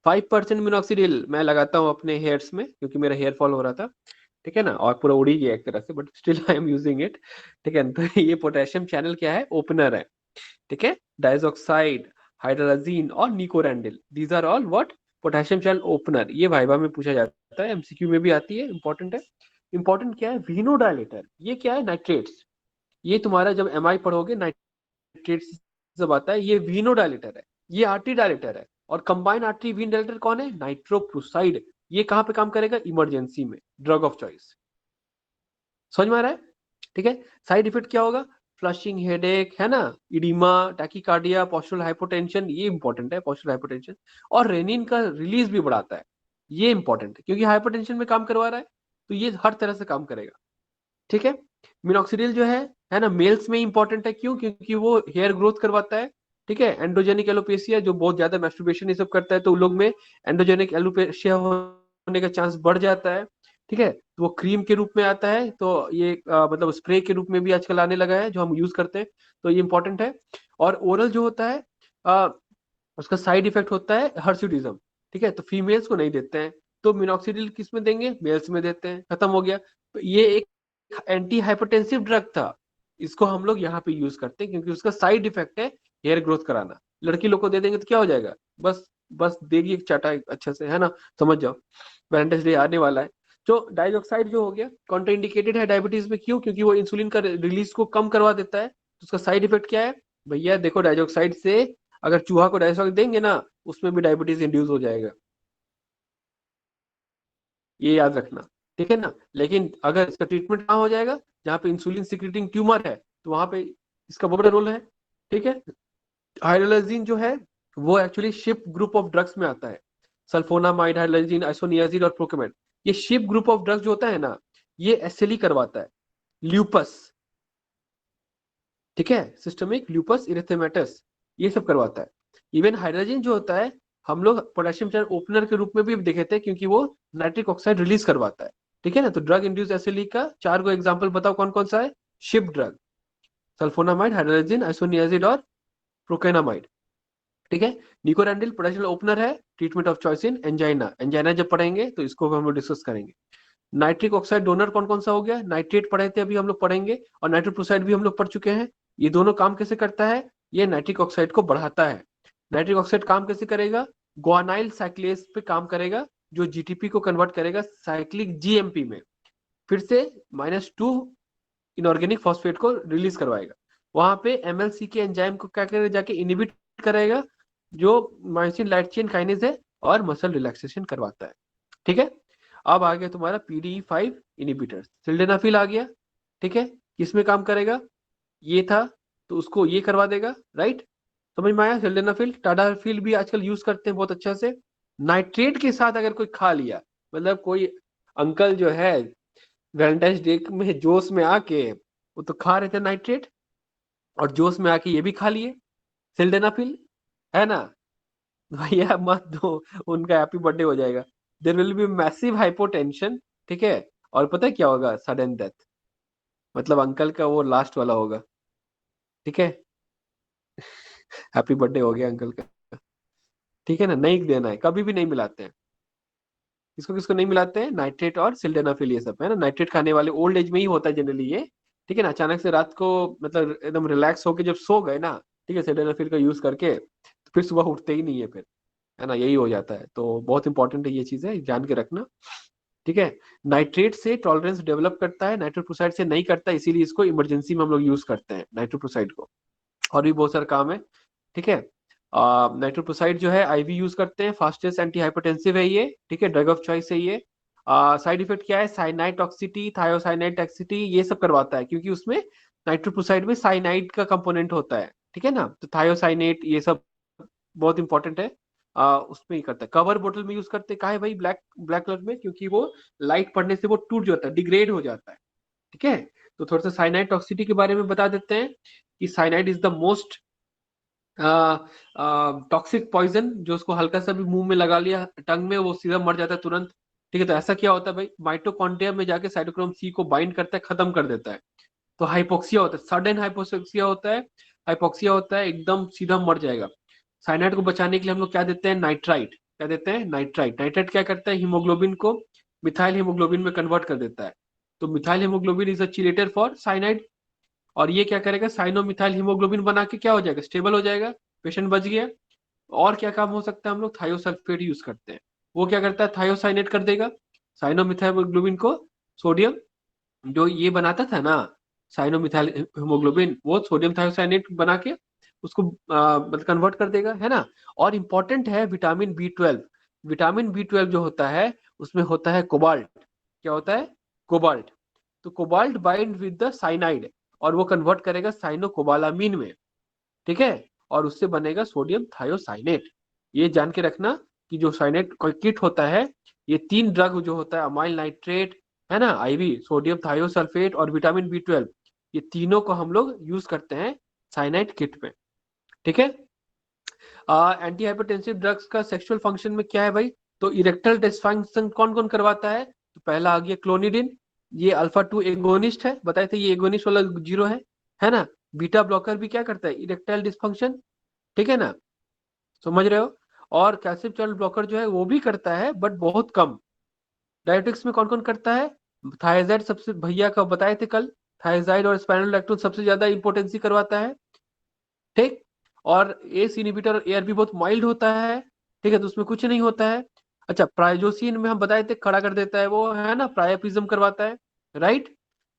5% मिनॉक्सिडिल मैं लगाता हूँ अपने हेयर्स में, क्योंकि मेरा हेयर फॉल हो रहा था, ठीक है ना, और पूरा उड़ ही गया एक तरह से, but still I am using it, ठीक है। तो ये पोटेशियम चैनल क्या है, ओपनर है, ठीक है। डाइऑक्साइड, हाइड्रोलाजीन और nicorandil, these are all what, potassium channel opener. ये वाइवा में पूछा जाता है, एमसीक्यू में भी आती है, इंपॉर्टेंट है। इंपॉर्टेंट क्या है, वीनोडाइलेटर, ये क्या है, नाइट्रेट्स। ये तुम्हारा जब एमआई पढ़ोगे नाइट्रेट्स जब आता है, ये वीनोडाइलेटर है, ये आर्टरी डायलेटर है। और कंबाइन आर्टरी वीन डायलेटर कौन है, नाइट्रोप्रोसाइड। ये कहां पे काम करेगा, इमरजेंसी में, ड्रग ऑफ चॉइस। समझ में आ रहा है, ठीक है। साइड इफेक्ट क्या होगा, फ्लशिंग, हेडेक, है ना, इडिमा, टैकीकार्डिया, पोस्टुरल हाइपोटेंशन, ये इंपॉर्टेंट है, पोस्टुरल हाइपोटेंशन। और रेनिन का रिलीज भी बढ़ाता है, ये इंपॉर्टेंट है क्योंकि हाइपोटेंशन में काम करवा रहा है, तो ये हर तरह से काम करेगा, ठीक है। मिनॉक्सिडिल जो है ना, मेल्स में इंपॉर्टेंट है, क्यों, क्योंकि वो हेयर ग्रोथ करवाता है, ठीक है। एंड्रोजेनिक एलोपेशिया, जो बहुत ज्यादा मैस्टरबेशन ये सब करता है, तो उन लोग में एंड्रोजेनिक एलोपेशिया होने का चांस बढ़ जाता है, ठीक है। तो वो क्रीम के रूप में आता है, तो ये मतलब स्प्रे के रूप में भी आजकल आने लगा है, जो हम यूज करते हैं, तो ये इंपॉर्टेंट है। और ओरल जो होता है, अ, उसका साइड इफेक्ट होता है हर्सुडिज्म, ठीक है, तो फीमेल्स को नहीं देते हैं। तो मिनॉक्सिडिल किस में देंगे, मेल्स में देते हैं, खत्म हो गया। तो ये एक एंटी हाइपरटेंसिव ड्रग था, इसको हम लोग यहाँ पे यूज करते हैं क्योंकि उसका साइड इफेक्ट है हेयर ग्रोथ कराना। लड़की लोग को दे देंगे तो क्या हो जाएगा, बस बस देगी एक चाटा अच्छे से, है ना, समझ जाओ, वैलेंटाइन डे आने वाला है। तो डाइऑक्साइड जो हो गया कॉन्ट्राइंडिकेटेड है डायबिटीज में, क्यों, क्योंकि वो इंसुलिन का रिलीज को कम करवा देता है। तो उसका साइड इफेक्ट क्या है, भैया देखो, डाइऑक्साइड से अगर चूहा को डाइऑक्साइड देंगे ना, उसमें भी डायबिटीज इंड्यूस हो जाएगा, ये याद रखना, ठीक है ना। लेकिन अगर इसका ट्रीटमेंट कहाँ हो जाएगा, जहाँ पे इंसुलिन सिक्रेटिंग ट्यूमर है, तो वहां पे इसका बहुत बड़ा रोल है, ठीक है। हाइड्रोलाजीन जो है वो actually ship group of drugs में आता है, सल्फोनामाइड, हाइड्रोलाजीन, आइसोनियाजिड और प्रोकेमेड। ये शिप ग्रुप ऑफ ड्रग्स जो होता है ना, ये एसएलई करवाता है, ल्यूपस, ठीक है, सिस्टमिक ल्यूपस इरिथेमेटस, ये सब करवाता है। इवन हाइड्रोजन जो होता है, हम लोग पोटेशियम चैनल ओपनर के रूप में भी देखे थे, क्योंकि वो नाइट्रिक ऑक्साइड रिलीज करवाता है, ठीक है ना। तो ड्रग इंड्यूस एसिली का 4 गो एग्जांपल बताओ कौन कौन सा है, SHIP drug, sulfonamide, hydrogen, isoniazid और प्रोकेनामाइड, ठीक है। निकोरेंडिल पोटेशियल ओपनर है, treatment of choice in angina, angina जब पढ़ेंगे तो इसको हम लोग डिस्कस करेंगे। नाइट्रिक ऑक्साइड डोनर कौन कौन सा हो गया, नाइट्रेट पढ़े थे, अभी हम लोग पढ़ेंगे, और नाइट्रोप्रोसाइड भी हम लोग पढ़ चुके हैं। ये दोनों काम कैसे करता है, ये नाइट्रिक ऑक्साइड को बढ़ाता है। नाइट्रिक ऑक्साइड काम कैसे करेगा, ग्वानाइल साइक्लेज पे काम करेगा, जो जीटीपी को कन्वर्ट करेगा साइक्लिक जीएमपी में, फिर से -2 इनऑर्गेनिक फॉस्फेट को रिलीज करवाएगा। वहां पे एमएलसी के एंजाइम को क्या करेगा, जाके इनिबिट करेगा, जो मायोसिन लाइट चेन काइनेज है, और मसल रिलैक्सेशन करवाता है, ठीक है। अब आ गया तुम्हारा PDE5 इनिबिटर, सिल्डेनाफिल आ गया, ठीक है। किसमें काम करेगा, ये था, तो उसको ये करवा देगा, राइट। समझ में आया, सिल्डेनाफिल। टाडाफिल भी आजकल यूज करते हैं बहुत अच्छा से। नाइट्रेट के साथ अगर कोई खा लिया, मतलब कोई अंकल जो है वैलेंटाइन डे में जोश में आके, वो तो खा रहे थे नाइट्रेट, और जोश में आके ये भी खा लिए सिल्डेनाफिल, है ना, भैया मत दो, उनका हैप्पी बर्थडे हो जाएगा, there will be massive hypotension, ठीक है। और पता है क्या होगा, सडन डेथ, मतलब अंकल का वो लास्ट वाला होगा, ठीक है। हैप्पी बर्थडे हो गया अंकल का, ठीक है ना, नहीं देना है, कभी भी नहीं मिलाते हैं, किसको किसको नहीं मिलाते हैं, नाइट्रेट और सिल्डेनाफिल, ये सब है ना। नाइट्रेट खाने वाले ओल्ड एज में ही होता है जनरली ये, ठीक है ना। अचानक से रात को मतलब एकदम रिलैक्स होके जब सो गए ना, ठीक है, सिल्डेनाफिल का यूज करके, तो फिर सुबह उठते ही नहीं है फिर, है ना, यही हो जाता है। तो बहुत इंपॉर्टेंट है ये चीज है, जान के रखना, ठीक है। नाइट्रेट से टॉलरेंस डेवलप करता है, नाइट्रोप्रोसाइड से नहीं करता, इसीलिए इसको इमरजेंसी में हम लोग यूज करते हैं नाइट्रोप्रोसाइड को, और भी बहुत सारा काम है, ठीक है। नाइट्रोप्रोसाइड जो है आईवी यूज करते हैं, फास्टेस्ट एंटी हाइपरटेंसिव है ये, ठीक है, ड्रग ऑफ चॉइस है ये। साइड इफेक्ट क्या है, साइनाइड टॉक्सिटी, थायोसाइनाइड टॉक्सिटी, ये सब करवाता है, क्योंकि उसमें नाइट्रोप्रोसाइड में साइनाइड का कंपोनेंट होता है, ठीक है ना। तो थायोसाइनेट ये सब बहुत इंपॉर्टेंट है, उसमें ही करता है। कवर बोतल में यूज करते हैं, काहे भाई, ब्लैक ब्लैक कलर में, क्योंकि वो लाइट पड़ने से वो टूट जाता है, डिग्रेड हो जाता है, ठीक है। तो थोड़ा सा साइनाइड टॉक्सिटी के बारे में बता देते हैं, कि cyanide is the most toxic poison, जो उसको हल्का सा भी मुंह में लगा लिया टंग में, वो सीधा मर जाता है तुरंत, ठीक है। तो ऐसा क्या होता है भाई, माइटोकॉन्ड्रिया में जाके साइटोक्रोम सी को बाइंड करता है, खत्म कर देता है। तो हाइपोक्सिया होता है, सडन हाइपोक्सिया होता है, हाइपोक्सिया होता है, एकदम सीधा मर जाएगा। साइनाइड को बचाने के लिए हम लोग क्या देते हैं, नाइट्राइट, क्या देते हैं, नाइट्राइट। नाइट्राइट क्या करता है, हीमोग्लोबिन को मिथाइल हीमोग्लोबिन में कन्वर्ट कर देता है। तो methyl haemoglobin is a चिलेटर for cyanide, और ये क्या करेगा, साइनोमिथाइल हीमोग्लोबिन बना के क्या हो जाएगा, स्टेबल हो जाएगा, पेशेंट बच गया। और क्या काम हो सकता है, हम लोग थायोसल्फेट यूज करते हैं। वो क्या करता है, थायोसाइनेट कर देगा साइनोमिथाइल को। सोडियम जो ये बनाता था ना, साइनोमिथाइल हीमोग्लोबिन, वो सोडियम थायोसाइनेट बना के उसको मतलब कन्वर्ट कर देगा, है ना। और इम्पोर्टेंट है विटामिन B12। विटामिन B12 जो होता है उसमें होता है कोबाल्ट। क्या होता है, कोबाल्ट। तो cobalt bind with the cyanide और वो कन्वर्ट करेगा साइनोकोबालामीन में, ठीक है। और उससे बनेगा सोडियम थायोसाइनेट। ये जान के रखना कि जो साइनेट किट होता है, ये 3 ड्रग जो होता है, अमाइल नाइट्रेट, है ना, आईवी, सोडियम थायोसल्फेट और विटामिन B12, ये तीनों को हम लोग यूज करते हैं साइनाइड किट में, ठीक है। एंटी हाइपरटेंसिव ड्रग्स का सेक्सुअल फंक्शन में क्या है भाई, तो इरेक्टल डिसफंक्शन कौन कौन करवाता है, तो पहला आ गया क्लोनिडिन। ये अल्फा 2 एगोनिस्ट है, बताए थे, ये एगोनिस्ट वाला जीरो है ना। बीटा ब्लॉकर भी क्या करता है, इरेक्टाइल डिसफंक्शन, ठीक है ना, समझ रहे हो। और कैल्शियम चैनल ब्लॉकर जो है वो भी करता है बट बहुत कम। डायबिटिक्स में कौन कौन करता है, थायराइड सबसे, भैया का बताए थे कल, थायराइड और स्पाइनोलैक्टोन सबसे ज्यादा इंपोर्टेंसी करवाता है, ठीक। और एस इनहिबिटर ARB बहुत माइल्ड होता है, ठीक है, तो उसमें कुछ नहीं होता है। अच्छा, प्राइजोसिन में हम बताए थे खड़ा कर देता है वो, है ना, प्रायापिज्म करवाता है, राइट।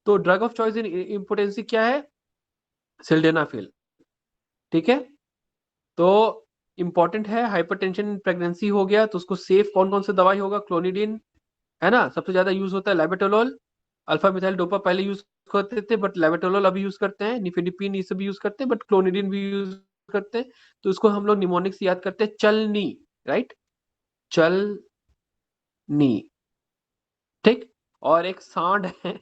तो drug of choice in impotency क्या है, सिल्डेनाफिल, ठीक है। तो इंपॉर्टेंट है, हाइपरटेंशन प्रेगनेंसी हो गया तो उसको सेफ कौन कौन सा दवाई होगा, क्लोनिडिन, है ना, सबसे ज्यादा यूज होता है लेबेटोलोल। अल्फा मिथाइल डोपा पहले यूज करते थे बट लेबेटोलोल अभी यूज करते हैं, निफेडिपिन ये सब यूज करते हैं बट क्लोनिडिन भी यूज करते हैं। तो इसको हम लोग निमोनिक से याद करते हैं, चलनी, राइट, चलनी, ठीक। और एक सांड है,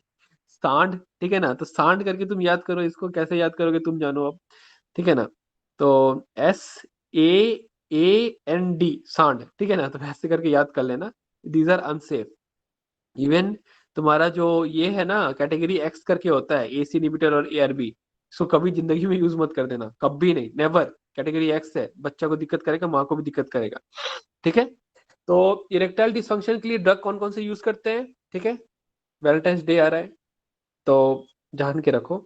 सांड, ठीक है ना, तो सांड करके तुम याद करो, इसको कैसे याद करोगे तुम जानो अब, ठीक है ना। तो SAAND, सांड, ठीक है ना, तो ऐसे करके याद कर लेना। These are unsafe. इवन तुम्हारा जो ये है ना, कैटेगरी X करके होता है, AC इनहिबिटर और ARB, इसको कभी जिंदगी में यूज मत कर देना, कभी नहीं, नेवर। कैटेगरी X है, बच्चा को दिक्कत करेगा, माँ को भी दिक्कत करेगा, ठीक है। तो इरेक्टाइल डिसफंक्शन के लिए ड्रग कौन कौन से यूज करते हैं, ठीक है। वैलेंटाइंस डे आ रहा है तो जान के रखो।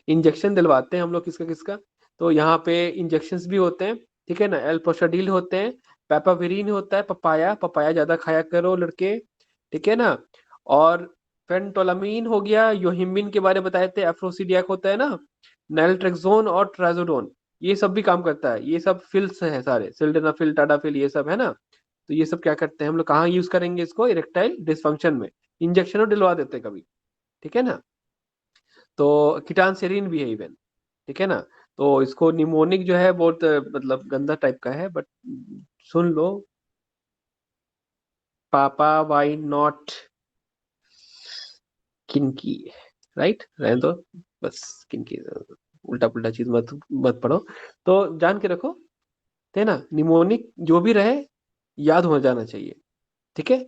इंजेक्शन दिलवाते हैं हम लोग किसका किसका, तो यहाँ पे इंजेक्शंस भी होते हैं, ठीक है ना, एल्प्रोस्टाडील होते हैं, पेपावेरिन होता है, पपाया, पपाया ज्यादा खाया करो लड़के, ठीक है ना। और फेंटोलामीन हो गया, योहिम्बिन के बारे में बताए थे, एफ्रोसीडियाक होता है ना, नैल्ट्रेक्सोन और ट्राजोडोन, ये सब भी काम करता है। ये सब फिल्स है सारे, सिल्डेनाफिल, टाडाफिल, ये सब है ना। तो ये सब क्या करते हैं हम लोग, कहाँ यूज करेंगे इसको, इरेक्टाइल डिसफंक्शन में, इंजेक्शन दिलवा देते हैं कभी, ठीक है ना। तो कीटानसेरिन भी है इवन, ठीक है ना। तो इसको निमोनिक जो है बहुत मतलब गंदा टाइप का है बट सुन लो, पापा वाई नॉट किनकी, राइट, रहने दो, बस किनकी, उल्टा पुल्टा चीज मत मत पढ़ो। तो जान के रखो, है ना, निमोनिक जो भी रहे याद हो जाना चाहिए, ठीक है।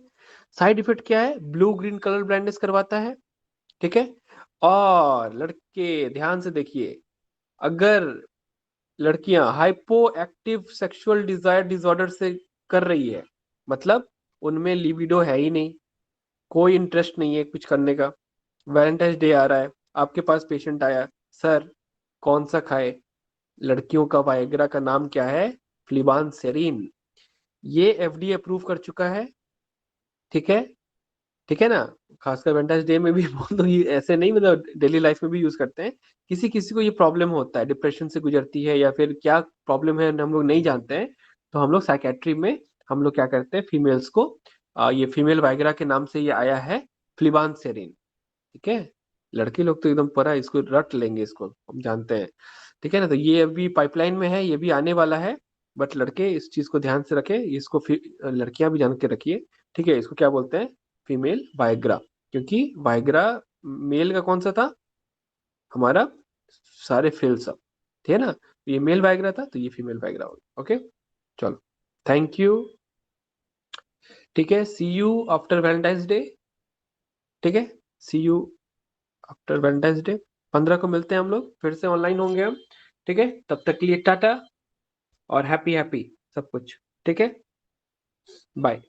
साइड इफेक्ट क्या है, ब्लू ग्रीन कलर ब्लाइंडनेस करवाता है, ठीक है। और लड़के ध्यान से देखिए, अगर लड़कियां hypo active sexual desire disorder से कर रही है, मतलब उनमें लिबिडो है ही नहीं, कोई इंटरेस्ट नहीं है कुछ करने का, वैलेंटाइन डे आ रहा है, आपके पास पेशेंट आया, सर कौन सा खाए, लड़कियों का वायग्रा का नाम क्या है, फ्लिबानसेरिन, ये FDA अप्रूव कर चुका है, ठीक है, ठीक है ना। खासकर वेंटाज डे में भी बोल दो, ये ऐसे नहीं, मतलब डेली लाइफ में भी यूज करते हैं। किसी किसी को ये प्रॉब्लम होता है, डिप्रेशन से गुजरती है या फिर क्या प्रॉब्लम है हम लोग नहीं जानते हैं, तो हम लोग साइकेट्री में हम लोग क्या करते हैं, फीमेल्स को ये फीमेल वाइग्रा के नाम से ये आया है, फ्लिबान सेरिन, ठीक है। लड़के लोग तो एकदम पूरा इसको रट लेंगे, इसको हम जानते हैं, ठीक है ना। तो ये अभी पाइपलाइन में है, ये भी आने वाला है, बट लड़के इस चीज को ध्यान से रखें, इसको लड़कियां भी जान के रखिए, ठीक है। इसको क्या बोलते हैं, फीमेल वाइग्रा, क्योंकि वाइग्रा मेल का कौन सा था, हमारा सारे फेल सब, ठीक है ना। ये मेल वाइग्रा था तो ये फीमेल वाइग्रा होगा, ओके। चलो, थैंक यू, ठीक है, सी यू आफ्टर वैलेंटाइंस डे, ठीक है, सी यू आफ्टर वैलेंटाइंस डे, 15 को मिलते हैं हम लोग, फिर से ऑनलाइन होंगे हम, ठीक है। तब तक के लिए टाटा और हैप्पी हैप्पी सब कुछ, ठीक है, बाय।